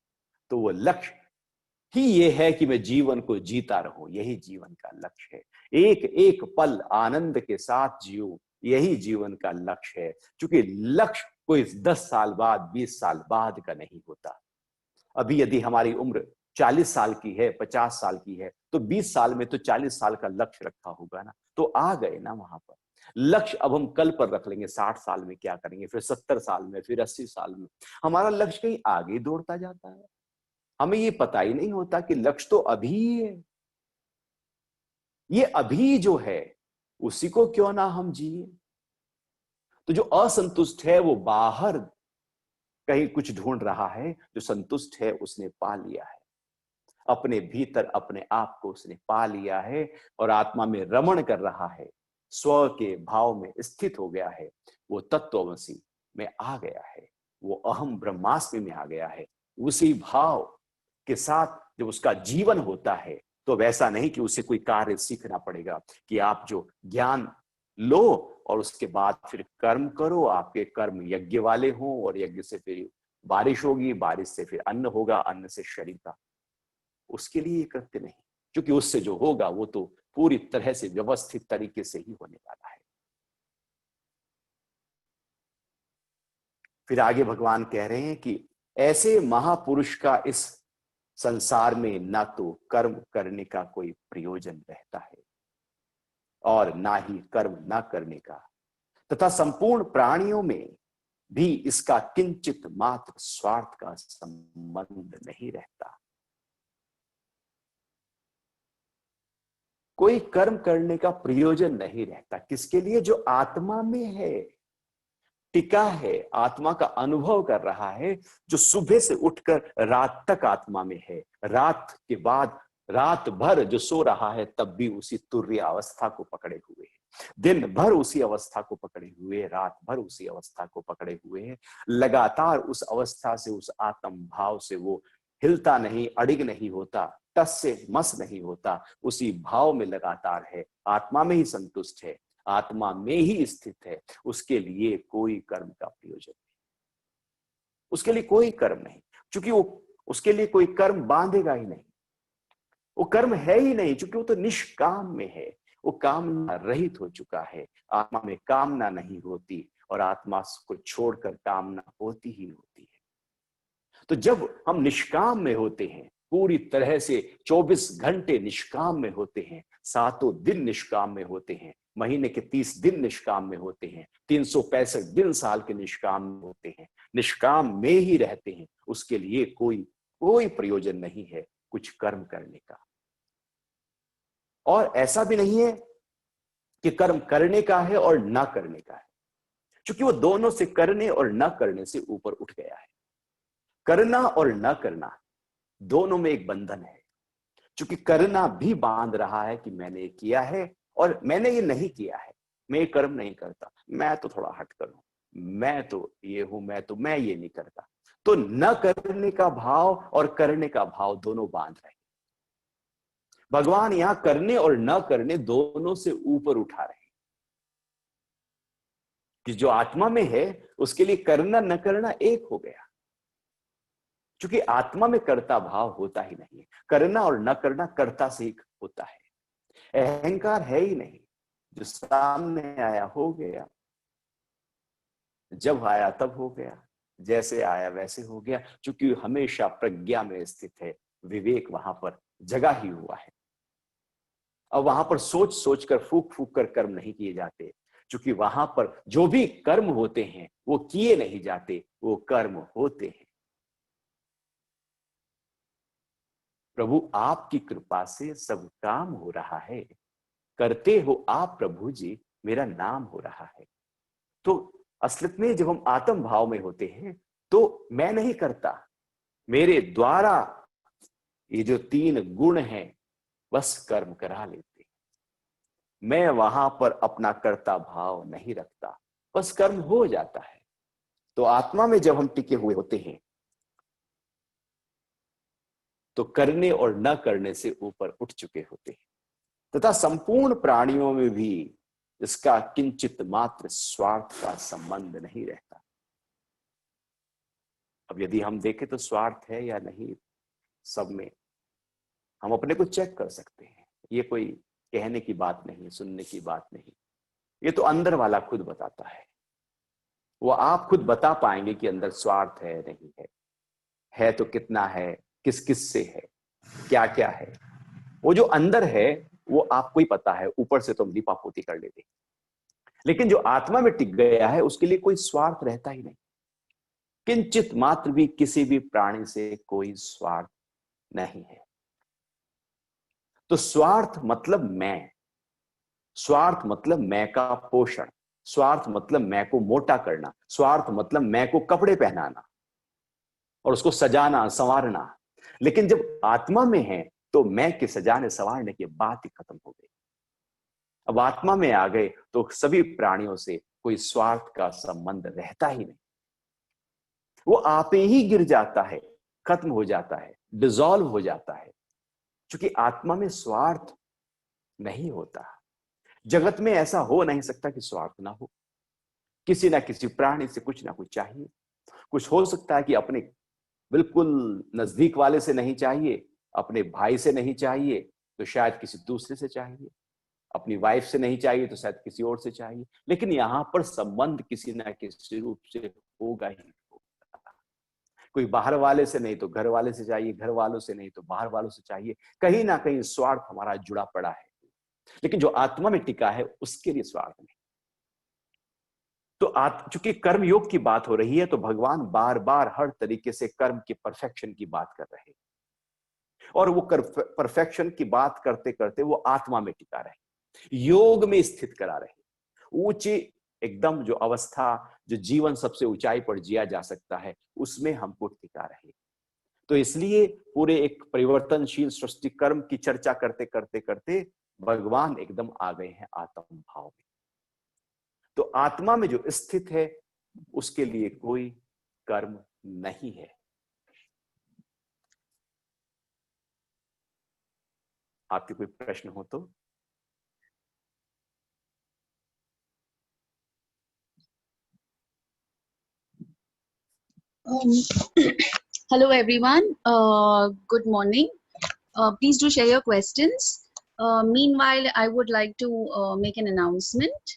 तो वो लक्ष्य ही ये है कि मैं जीवन को जीता रहूं। यही जीवन का लक्ष्य है। एक एक पल आनंद के साथ जियो, यही जीवन का लक्ष्य है। क्योंकि लक्ष्य कोई 10 साल बाद, 20 साल बाद का नहीं होता। अभी यदि हमारी उम्र 40 साल की है, 50 साल की है, तो 20 साल में तो 40 साल का लक्ष्य रखा होगा ना, तो आ गए ना वहां पर। लक्ष्य अब हम कल पर रख लेंगे, 60 साल में क्या करेंगे, फिर 70 साल में, फिर 80 साल में। हमारा लक्ष्य कहीं आगे दौड़ता जाता है। हमें ये पता ही नहीं होता कि लक्ष्य तो अभी है। ये अभी जो है, उसी को क्यों ना हम जिए। तो जो असंतुष्ट है, वो बाहर कहीं कुछ ढूंढ रहा है, जो संतुष्ट है उसने पा लिया है। अपने भीतर अपने आप को उसने पा लिया है और आत्मा में रमण कर रहा है, स्व के भाव में स्थित हो गया है। वो तत्वमसी में आ गया है, वो अहम ब्रह्मास्मि में आ गया है। उसी भाव के साथ जब उसका जीवन होता है, तो वैसा नहीं कि उसे कोई कार्य सीखना पड़ेगा कि आप जो ज्ञान लो और उसके बाद फिर कर्म करो, आपके कर्म यज्ञ वाले हों, और यज्ञ से फिर बारिश होगी, बारिश से फिर अन्न होगा, अन्न से शरीर का। उसके लिए कृत्य नहीं। क्योंकि उससे जो होगा वो तो पूरी तरह से व्यवस्थित तरीके से ही होने वाला है। फिर आगे भगवान कह रहे हैं कि ऐसे महापुरुष का इस संसार में ना तो कर्म करने का कोई प्रयोजन रहता है और ना ही कर्म ना करने का, तथा संपूर्ण प्राणियों में भी इसका किंचित मात्र स्वार्थ का संबंध नहीं रहता। कोई कर्म करने का प्रयोजन नहीं रहता। किसके लिए? जो आत्मा में है, टिका है, आत्मा का अनुभव कर रहा है, जो सुबह से उठकर रात तक आत्मा में है, रात के बाद रात भर जो सो रहा है तब भी उसी तुर्य अवस्था को पकड़े हुए है, दिन भर उसी अवस्था को पकड़े हुए, रात भर उसी अवस्था को पकड़े हुए है, लगातार उस अवस्था से, उस आत्म भाव से वो हिलता नहीं, अडिग नहीं होता, टस से मस नहीं होता, उसी भाव में लगातार है, आत्मा में ही संतुष्ट है, आत्मा में ही स्थित है। उसके लिए कोई कर्म का प्रयोजन नहीं, उसके लिए कोई कर्म नहीं, क्योंकि वो उसके लिए कोई कर्म बांधेगा ही नहीं, वो कर्म है ही नहीं, क्योंकि वो तो निष्काम में है, वो कामना रहित हो चुका है। आत्मा में कामना नहीं होती और आत्मा को छोड़कर कामना होती ही होती है। तो जब हम निष्काम में होते हैं, पूरी तरह से 24 घंटे निष्काम में होते हैं, सातों दिन निष्काम में होते हैं, महीने के 30 दिन निष्काम में होते हैं, 365 दिन साल के निष्काम में होते हैं, निष्काम में ही रहते हैं, उसके लिए कोई कोई प्रयोजन नहीं है कुछ कर्म करने का। और ऐसा भी नहीं है कि कर्म करने का है और ना करने का है, क्योंकि वो दोनों से, करने और ना करने से ऊपर उठ गया है। करना और ना करना दोनों में एक बंधन है, क्योंकि करना भी बांध रहा है कि मैंने ये किया है और मैंने ये नहीं किया है, मैं ये कर्म नहीं करता, मैं तो थोड़ा हट कर हूं, मैं तो ये हूं, मैं ये नहीं करता। तो न करने का भाव और करने का भाव दोनों बांध रहे हैं। भगवान यहां करने और न करने दोनों से ऊपर उठा रहे हैं कि जो आत्मा में है उसके लिए करना न करना एक हो गया, क्योंकि आत्मा में कर्ता भाव होता ही नहीं है। करना और न करना कर्ता से ही होता है, अहंकार है ही नहीं। जो सामने आया हो गया, जब आया तब हो गया, जैसे आया वैसे हो गया, क्योंकि हमेशा प्रज्ञा में स्थित है, विवेक वहां पर जगा ही हुआ है। अब वहां पर सोच सोच कर, फूक फूक कर कर्म नहीं किए जाते, क्योंकि वहां पर जो भी कर्म होते हैं वो किए नहीं जाते, वो कर्म होते हैं। प्रभु आपकी कृपा से सब काम हो रहा है, करते हो आप प्रभु जी, मेरा नाम हो रहा है। तो असलियत में जब हम आत्म भाव में होते हैं तो मैं नहीं करता, मेरे द्वारा ये जो 3 गुण हैं बस कर्म करा लेते, मैं वहां पर अपना कर्ता भाव नहीं रखता, बस कर्म हो जाता है। तो आत्मा में जब हम टिके हुए होते हैं तो करने और न करने से ऊपर उठ चुके होते हैं, तथा संपूर्ण प्राणियों में भी इसका किंचित मात्र स्वार्थ का संबंध नहीं रहता। अब यदि हम देखें तो स्वार्थ है या नहीं सब में, हम अपने को चेक कर सकते हैं। ये कोई कहने की बात नहीं, सुनने की बात नहीं, ये तो अंदर वाला खुद बताता है। वो आप खुद बता पाएंगे कि अंदर स्वार्थ है नहीं है तो कितना है, किस किस से है, क्या क्या है। वो जो अंदर है वो आपको ही पता है, ऊपर से तो हम लीपापोती कर लेते हैं। लेकिन जो आत्मा में टिक गया है उसके लिए कोई स्वार्थ रहता ही नहीं, किंचित मात्र भी किसी भी प्राणी से कोई स्वार्थ नहीं है। तो स्वार्थ मतलब मैं, स्वार्थ मतलब मैं का पोषण, स्वार्थ मतलब मैं को मोटा करना, स्वार्थ मतलब मैं को कपड़े पहनाना और उसको सजाना संवारना। लेकिन जब आत्मा में है तो मैं के सजाने संवारने की बात ही खत्म हो गई। अब आत्मा में आ गए तो सभी प्राणियों से कोई स्वार्थ का संबंध रहता ही नहीं, वो आप ही गिर जाता है, खत्म हो जाता है, डिसॉल्व हो जाता है, क्योंकि आत्मा में स्वार्थ नहीं होता। जगत में ऐसा हो नहीं सकता कि स्वार्थ ना हो, किसी ना किसी प्राणी से कुछ ना कुछ चाहिए। कुछ हो सकता है कि अपने बिल्कुल नजदीक वाले से नहीं चाहिए, अपने भाई से नहीं चाहिए, तो शायद किसी दूसरे से चाहिए, अपनी वाइफ से नहीं चाहिए तो शायद किसी और से चाहिए, लेकिन यहाँ पर संबंध किसी ना किसी रूप से होगा ही होगा। कोई बाहर वाले से नहीं तो घर वाले से चाहिए, घर वालों से नहीं तो बाहर वालों से चाहिए। कहीं ना कहीं स्वार्थ हमारा जुड़ा पड़ा है, लेकिन जो आत्मा में टिका है उसके लिए स्वार्थ नहीं। तो चूंकि कर्म योग की बात हो रही है, तो भगवान बार बार हर तरीके से कर्म के परफेक्शन की बात कर रहे हैं, और वो परफेक्शन की बात करते करते वो आत्मा में टिका रहे, योग में स्थित करा रहे। ऊंची एकदम जो अवस्था, जो जीवन सबसे ऊंचाई पर जिया जा सकता है, उसमें हमको टिका रहे। तो इसलिए पूरे एक परिवर्तनशील सृष्टि कर्म की चर्चा करते करते करते भगवान एकदम आ गए हैं आत्म भाव में। तो आत्मा में जो स्थित है उसके लिए कोई कर्म नहीं है। आपके कोई प्रश्न हो तो? Hello everyone. Good morning. Please do share your questions. Meanwhile, I would like to make an announcement.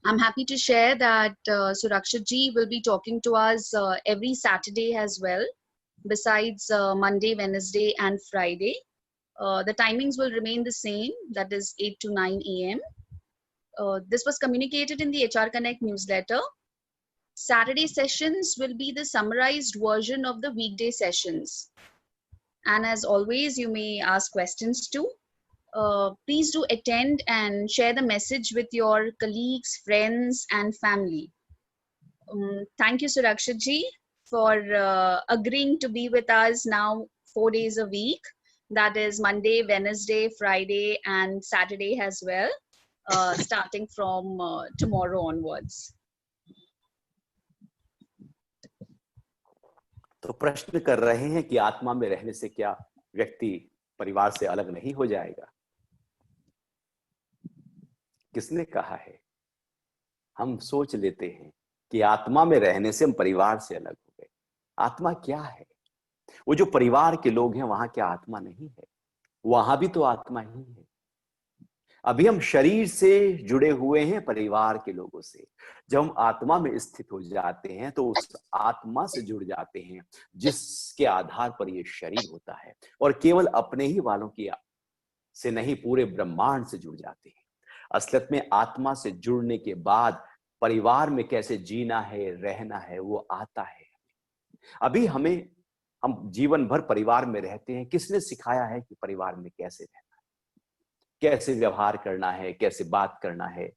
I'm happy to share that Suraksha ji will be talking to us every Saturday as well, besides Monday, Wednesday, and Friday. The timings will remain the same, that is 8 to 9 a.m. This was communicated in the HR Connect newsletter. Saturday sessions will be the summarized version of the weekday sessions. And as always, you may ask questions too. Please do attend and share the message with your colleagues, friends, and family. Thank you, Suraksha ji, for agreeing to be with us now 4 days a week. That is Monday, Wednesday, Friday, and Saturday as well, starting from tomorrow onwards. तो प्रश्न कर रहे हैं कि आत्मा में रहने से क्या व्यक्ति परिवार से अलग नहीं हो जाएगा? किसने कहा है? हम सोच लेते हैं कि आत्मा में रहने से हम परिवार से अलग हो गए। आत्मा क्या है? वो जो परिवार के लोग हैं वहां क्या आत्मा नहीं है? वहां भी तो आत्मा ही है। अभी हम शरीर से जुड़े हुए हैं परिवार के लोगों से। जब हम आत्मा में स्थित हो जाते हैं तो उस आत्मा से जुड़ जाते हैं जिसके आधार पर ये शरीर होता है, और केवल अपने ही वालों की से नहीं, पूरे ब्रह्मांड से जुड़ जाते हैं। असलियत में आत्मा से जुड़ने के बाद परिवार में कैसे जीना है, रहना है, वो आता है। अभी हम जीवन भर परिवार में रहते हैं। किसने सिखाया है कि परिवार में कैसे रहना, कैसे व्यवहार करना है, कैसे बात करना है,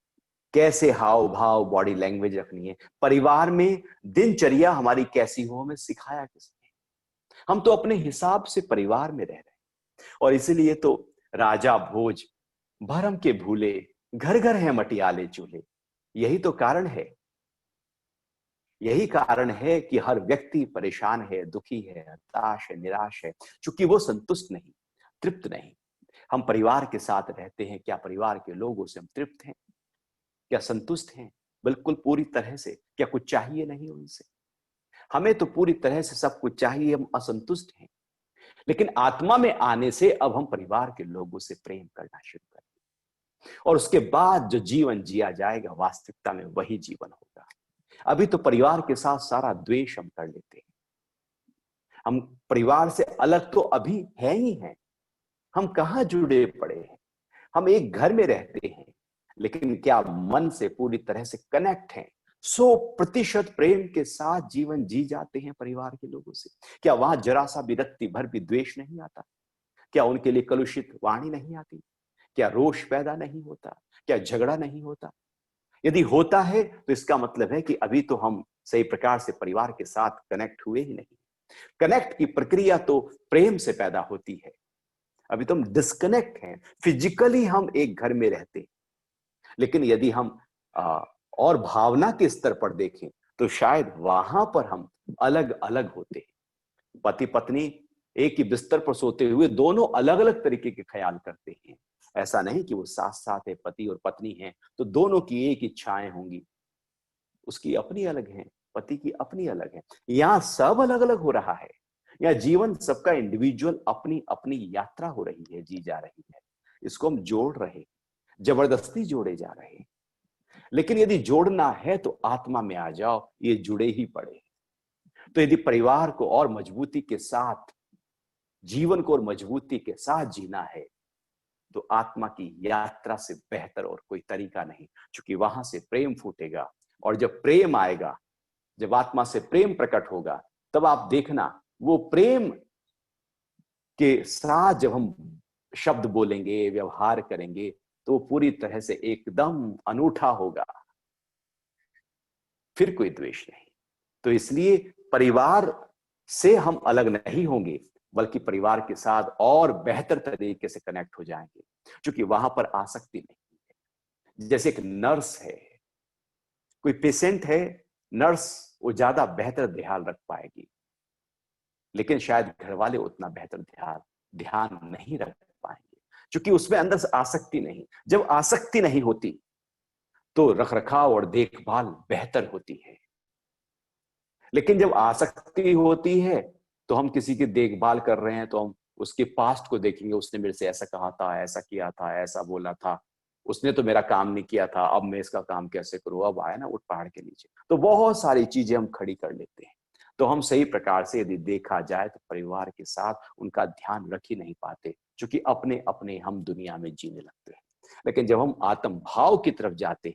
कैसे हाव भाव बॉडी लैंग्वेज रखनी है? परिवार में दिनचर्या हमारी कैसी हो, हमें सिखाया किसने? हम तो अपने हिसाब से परिवार में रह रहे हैं। और इसीलिए तो राजा भोज भरम के भूले, घर घर है मटियाले चूल्हे। यही तो कारण है, यही कारण है कि हर व्यक्ति परेशान है, दुखी है, हताश है, निराश है, क्योंकि वो संतुष्ट नहीं, तृप्त नहीं। हम परिवार के साथ रहते हैं, क्या परिवार के लोगों से हम तृप्त हैं? क्या संतुष्ट हैं? बिल्कुल पूरी तरह से। क्या कुछ चाहिए नहीं उनसे? हमें तो पूरी तरह से सब कुछ चाहिए, हम असंतुष्ट हैं। लेकिन आत्मा में आने से अब हम परिवार के लोगों से प्रेम करना शुरू करेंगे, और उसके बाद जो जीवन जिया जाएगा वास्तविकता में वही जीवन होगा। अभी तो परिवार के साथ सारा द्वेष हम कर लेते हैं। हम परिवार से अलग तो अभी है ही हैं। हम कहां जुड़े पड़े हैं? हम एक घर में रहते हैं, लेकिन क्या मन से पूरी तरह से कनेक्ट हैं? 100% प्रेम के साथ जीवन जी जाते हैं परिवार के लोगों से? क्या वहां जरा सा भी रत्ती भर भी द्वेष नहीं आता? क्या उनके लिए कलुषित वाणी नहीं आती? क्या रोष पैदा नहीं होता? क्या झगड़ा नहीं होता? यदि होता है तो इसका मतलब है कि अभी तो हम सही प्रकार से परिवार के साथ कनेक्ट हुए ही नहीं। कनेक्ट की प्रक्रिया तो प्रेम से पैदा होती है। अभी तो हम डिस्कनेक्ट हैं। फिजिकली हम एक घर में रहते हैं, लेकिन यदि हम और भावना के स्तर पर देखें तो शायद वहां पर हम अलग अलग होते हैं। पति पत्नी एक ही बिस्तर पर सोते हुए दोनों अलग अलग तरीके के ख्याल करते हैं। ऐसा नहीं कि वो साथ साथ है, पति और पत्नी हैं तो दोनों की एक इच्छाएं होंगी। उसकी अपनी अलग है, पति की अपनी अलग है। यहां सब अलग अलग हो रहा है। या जीवन सबका इंडिविजुअल अपनी अपनी यात्रा हो रही है, जी जा रही है। इसको हम जोड़ रहे, जबरदस्ती जोड़े जा रहे हैं। लेकिन यदि जोड़ना है तो आत्मा में आ जाओ, ये जुड़े ही पड़े। तो यदि परिवार को और मजबूती के साथ, जीवन को और मजबूती के साथ जीना है, तो आत्मा की यात्रा से बेहतर और कोई तरीका नहीं, क्योंकि वहां से प्रेम फूटेगा। और जब प्रेम आएगा, जब आत्मा से प्रेम प्रकट होगा, तब आप देखना वो प्रेम के साथ जब हम शब्द बोलेंगे, व्यवहार करेंगे, तो पूरी तरह से एकदम अनूठा होगा, फिर कोई द्वेष नहीं। तो इसलिए परिवार से हम अलग नहीं होंगे, बल्कि परिवार के साथ और बेहतर तरीके से कनेक्ट हो जाएंगे, क्योंकि वहां पर आसक्ति नहीं है। जैसे एक नर्स है, कोई पेशेंट है, नर्स वो ज्यादा बेहतर ध्यान रख पाएगी, लेकिन शायद घर वाले उतना बेहतर ध्यान नहीं रख पाएंगे, क्योंकि उसमें अंदर से आसक्ति नहीं। जब आसक्ति नहीं होती तो रखरखाव और देखभाल बेहतर होती है। लेकिन जब आसक्ति होती है तो हम किसी की देखभाल कर रहे हैं तो हम उसके पास्ट को देखेंगे, उसने मेरे से ऐसा कहा था, ऐसा किया था, ऐसा बोला था, उसने तो मेरा काम नहीं किया था, अब मैं इसका काम कैसे करूं। अब आया ना उठ पहाड़ के नीचे, तो बहुत सारी चीजें हम खड़ी कर लेते हैं। तो हम सही प्रकार से यदि देखा जाए तो परिवार के साथ उनका ध्यान रख ही नहीं पाते, क्योंकि अपने अपने हम दुनिया में जीने लगते हैं। लेकिन जब हम आत्म भाव की तरफ जाते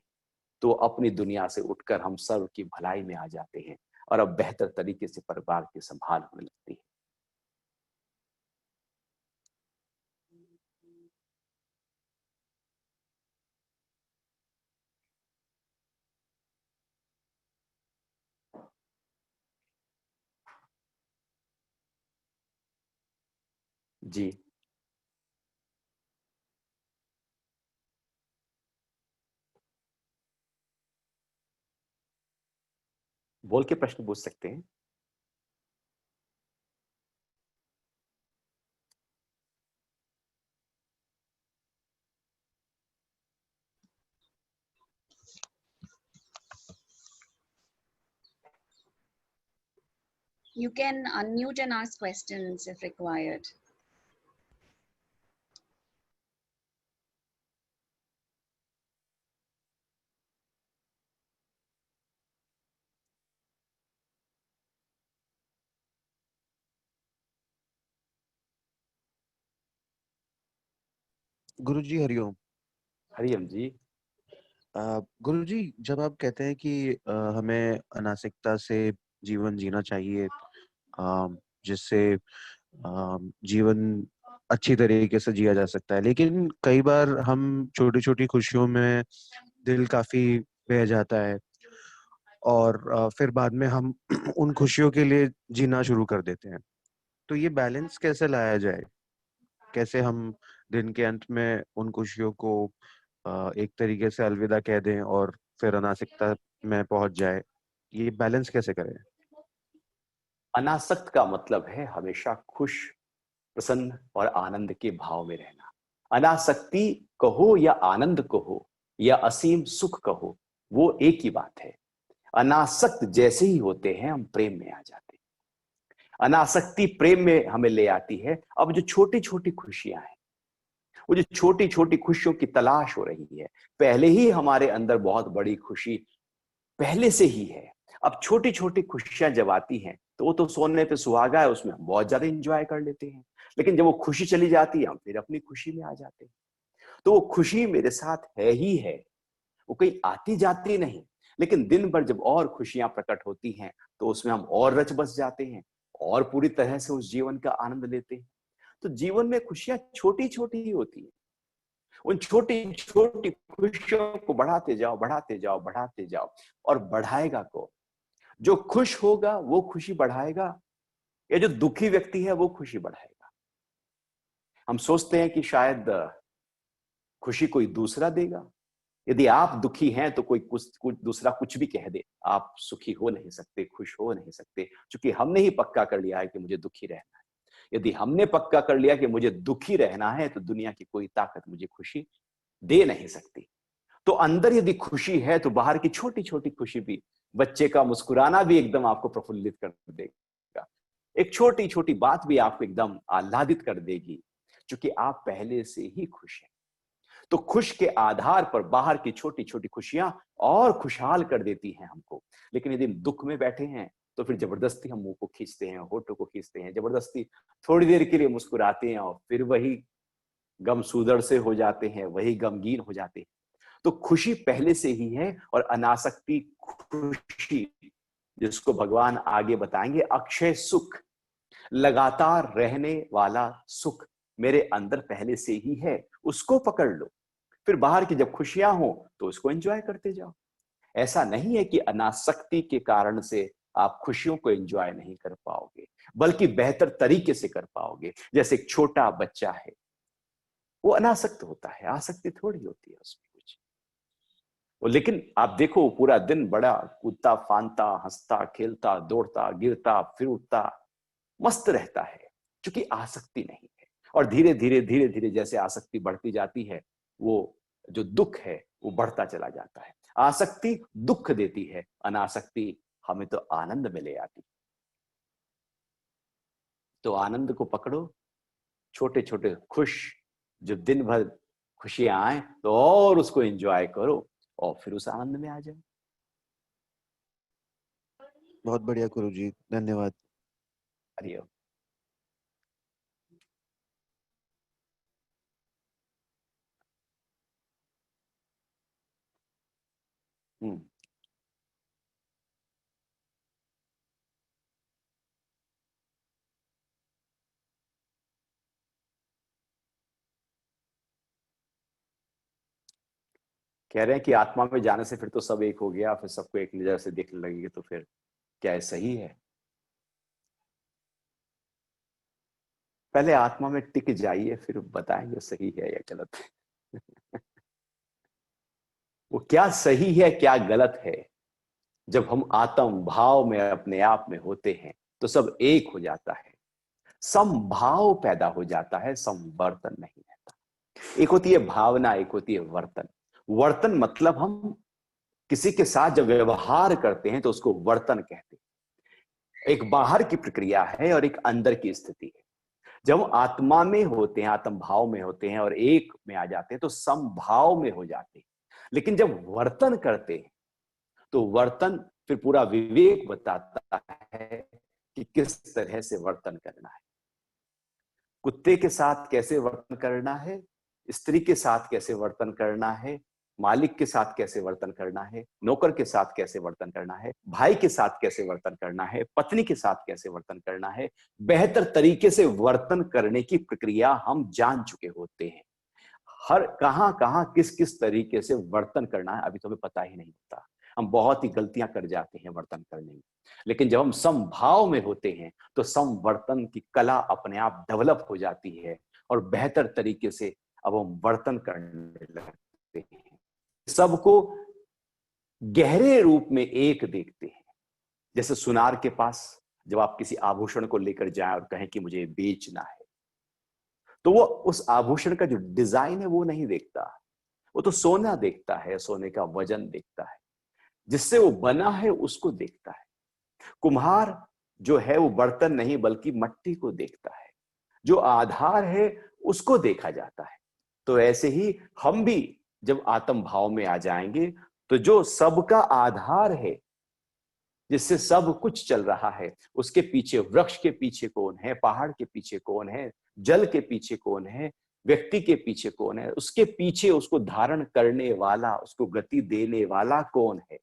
तो अपनी दुनिया से उठकर हम सर्व की भलाई में आ जाते हैं, और अब बेहतर तरीके से परिवार की संभाल होने लगती है। जी, बोल के प्रश्न पूछ सकते हैं। You can unmute and ask questions if required. गुरुजी हरिओम। हरिओम जी। गुरुजी, जब आप कहते हैं कि हमें अनासक्ता से जीवन जीना चाहिए, जिससे जीवन अच्छी तरीके से जिया जा सकता है, लेकिन कई बार हम छोटी छोटी खुशियों में दिल काफी बह जाता है, और फिर बाद में हम उन खुशियों के लिए जीना शुरू कर देते हैं। तो ये बैलेंस कैसे लाया जाए? कैसे हम दिन के अंत में उन खुशियों को एक तरीके से अलविदा कह दें और फिर अनासक्ता में पहुंच जाए? ये बैलेंस कैसे करें? अनासक्त का मतलब है हमेशा खुश, प्रसन्न और आनंद के भाव में रहना। अनासक्ति कहो या आनंद कहो या असीम सुख कहो, वो एक ही बात है। अनासक्त जैसे ही होते हैं हम प्रेम में आ जाते हैं। अनासक्ति प्रेम में हमें ले आती है। अब जो छोटी छोटी खुशियां हैं, वो जो छोटी छोटी खुशियों की तलाश हो रही है, पहले ही हमारे अंदर बहुत बड़ी खुशी पहले से ही है। अब छोटी छोटी खुशियां जब आती हैं तो वो तो सोने पे सुहागा है, उसमें हम बहुत ज्यादा इंजॉय कर लेते हैं। लेकिन जब वो खुशी चली जाती है, हम फिर अपनी खुशी में आ जाते हैं। तो वो खुशी मेरे साथ है ही है, वो कहीं आती जाती नहीं। लेकिन दिन भर जब और खुशियां प्रकट होती हैं तो उसमें हम और रच बस जाते हैं और पूरी तरह से उस जीवन का आनंद लेते हैं। तो जीवन में खुशियां छोटी छोटी ही होती है। उन छोटी छोटी खुशियों को बढ़ाते जाओ, बढ़ाते जाओ, बढ़ाते जाओ। और बढ़ाएगा को, जो खुश होगा वो खुशी बढ़ाएगा, या जो दुखी व्यक्ति है वो खुशी बढ़ाएगा। हम सोचते हैं कि शायद खुशी कोई दूसरा देगा। यदि आप दुखी हैं तो कोई कुछ दूसरा कुछ भी कह दे, आप सुखी हो नहीं सकते, खुश हो नहीं सकते, क्योंकि हमने ही पक्का कर लिया है कि मुझे दुखी रहना है। यदि हमने पक्का कर लिया कि मुझे दुखी रहना है, तो दुनिया की कोई ताकत मुझे खुशी दे नहीं सकती। तो अंदर यदि खुशी है तो बाहर की छोटी छोटी खुशी भी, बच्चे का मुस्कुराना भी एकदम आपको प्रफुल्लित कर देगा। एक छोटी छोटी बात भी आपको एकदम आह्लादित कर देगी, क्योंकि आप पहले से ही खुश हैं। तो खुश के आधार पर बाहर की छोटी छोटी खुशियां और खुशहाल कर देती हैं हमको। लेकिन यदि हम दुख में बैठे हैं तो फिर जबरदस्ती हम मुंह को खींचते हैं, होठों को खींचते हैं, जबरदस्ती थोड़ी देर के लिए मुस्कुराते हैं और फिर वही गमसूदड़ से हो जाते हैं, वही गमगीन हो जाते हैं। तो खुशी पहले से ही है, और अनासक्ति खुशी, जिसको भगवान आगे बताएंगे, अक्षय सुख, लगातार रहने वाला सुख मेरे अंदर पहले से ही है, उसको पकड़ लो। फिर बाहर की जब खुशियां हो तो उसको एंजॉय करते जाओ। ऐसा नहीं है कि अनासक्ति के कारण से आप खुशियों को एंजॉय नहीं कर पाओगे, बल्कि बेहतर तरीके से कर पाओगे। जैसे एक छोटा बच्चा है, वो अनासक्त होता है, आसक्ति थोड़ी होती है उसमें कुछ। वो लेकिन आप देखो, वो पूरा दिन बड़ा कूदता फांदता, हंसता खेलता, दौड़ता गिरता फिर उठता, मस्त रहता है, क्योंकि आसक्ति नहीं है। और धीरे धीरे धीरे धीरे जैसे आसक्ति बढ़ती जाती है, वो जो दुख है वो बढ़ता चला जाता है। आसक्ति दुख देती है, अनासक्ति हमें तो आनंद में ले आती। तो आनंद को पकड़ो, छोटे छोटे खुश, जो दिन भर खुशियां आए तो और उसको एंजॉय करो, और फिर उस आनंद में आ जाओ। बहुत बढ़िया गुरुजी, धन्यवाद। हरिओम। हम्म। कह रहे हैं कि आत्मा में जाने से फिर तो सब एक हो गया, फिर सबको एक नजर से देखने लगेंगे, तो फिर क्या ये सही है? पहले आत्मा में टिक जाइए, फिर बताएंगे सही है या गलत है। वो क्या सही है क्या गलत है, जब हम आत्म भाव में अपने आप में होते हैं तो सब एक हो जाता है, समभाव पैदा हो जाता है, संवर्तन नहीं रहता। एक होती है भावना, एक होती है वर्तन। वर्तन मतलब हम किसी के साथ जब व्यवहार करते हैं तो उसको वर्तन कहते हैं। एक बाहर की प्रक्रिया है और एक अंदर की स्थिति है। जब हम आत्मा में होते हैं, आत्म भाव में होते हैं और एक में आ जाते हैं तो समभाव में हो जाते हैं। लेकिन जब वर्तन करते हैं तो वर्तन फिर पूरा विवेक बताता है कि किस तरह से वर्तन करना है। कुत्ते के साथ कैसे वर्तन करना है, स्त्री के साथ कैसे वर्तन करना है, मालिक के साथ कैसे वर्तन करना है, नौकर के साथ कैसे वर्तन करना है, भाई के साथ कैसे वर्तन करना है, पत्नी के साथ कैसे वर्तन करना है, बेहतर तरीके से वर्तन करने की प्रक्रिया हम जान चुके होते हैं। हर कहां कहां किस किस तरीके से वर्तन करना है अभी तो हमें पता ही नहीं होता। हम बहुत ही गलतियां कर जाते हैं वर्तन करने में। लेकिन जब हम समभाव में होते हैं तो समवर्तन की कला अपने आप डेवलप हो जाती है, और बेहतर तरीके से अब हम वर्तन करने लगते हैं। सबको गहरे रूप में एक देखते हैं। जैसे सुनार के पास जब आप किसी आभूषण को लेकर जाएं और कहें कि मुझे बेचना है, तो वो उस आभूषण का जो डिजाइन है वो नहीं देखता, वो तो सोना देखता है, सोने का वजन देखता है, जिससे वो बना है उसको देखता है। कुम्हार जो है वो बर्तन नहीं बल्कि मट्टी को देखता है, जो आधार है उसको देखा जाता है। तो ऐसे ही हम भी जब आत्म भाव में आ जाएंगे तो जो सबका आधार है, जिससे सब कुछ चल रहा है, उसके पीछे, वृक्ष के पीछे कौन है, पहाड़ के पीछे कौन है, जल के पीछे कौन है, व्यक्ति के पीछे कौन है, उसके पीछे उसको धारण करने वाला, उसको गति देने वाला कौन है,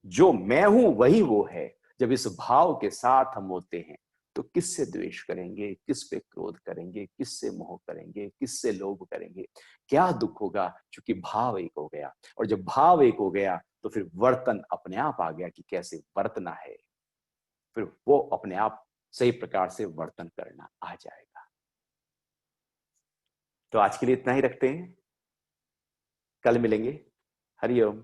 जो मैं हूं वही वो है। जब इस भाव के साथ हम होते हैं तो किससे द्वेष करेंगे, किस पे क्रोध करेंगे, किससे मोह करेंगे, किससे लोभ करेंगे, क्या दुख होगा, क्योंकि भाव एक हो गया। और जब भाव एक हो गया तो फिर वर्तन अपने आप आ गया कि कैसे वर्तना है, फिर वो अपने आप सही प्रकार से वर्तन करना आ जाएगा। तो आज के लिए इतना ही रखते हैं, कल मिलेंगे। हरिओम।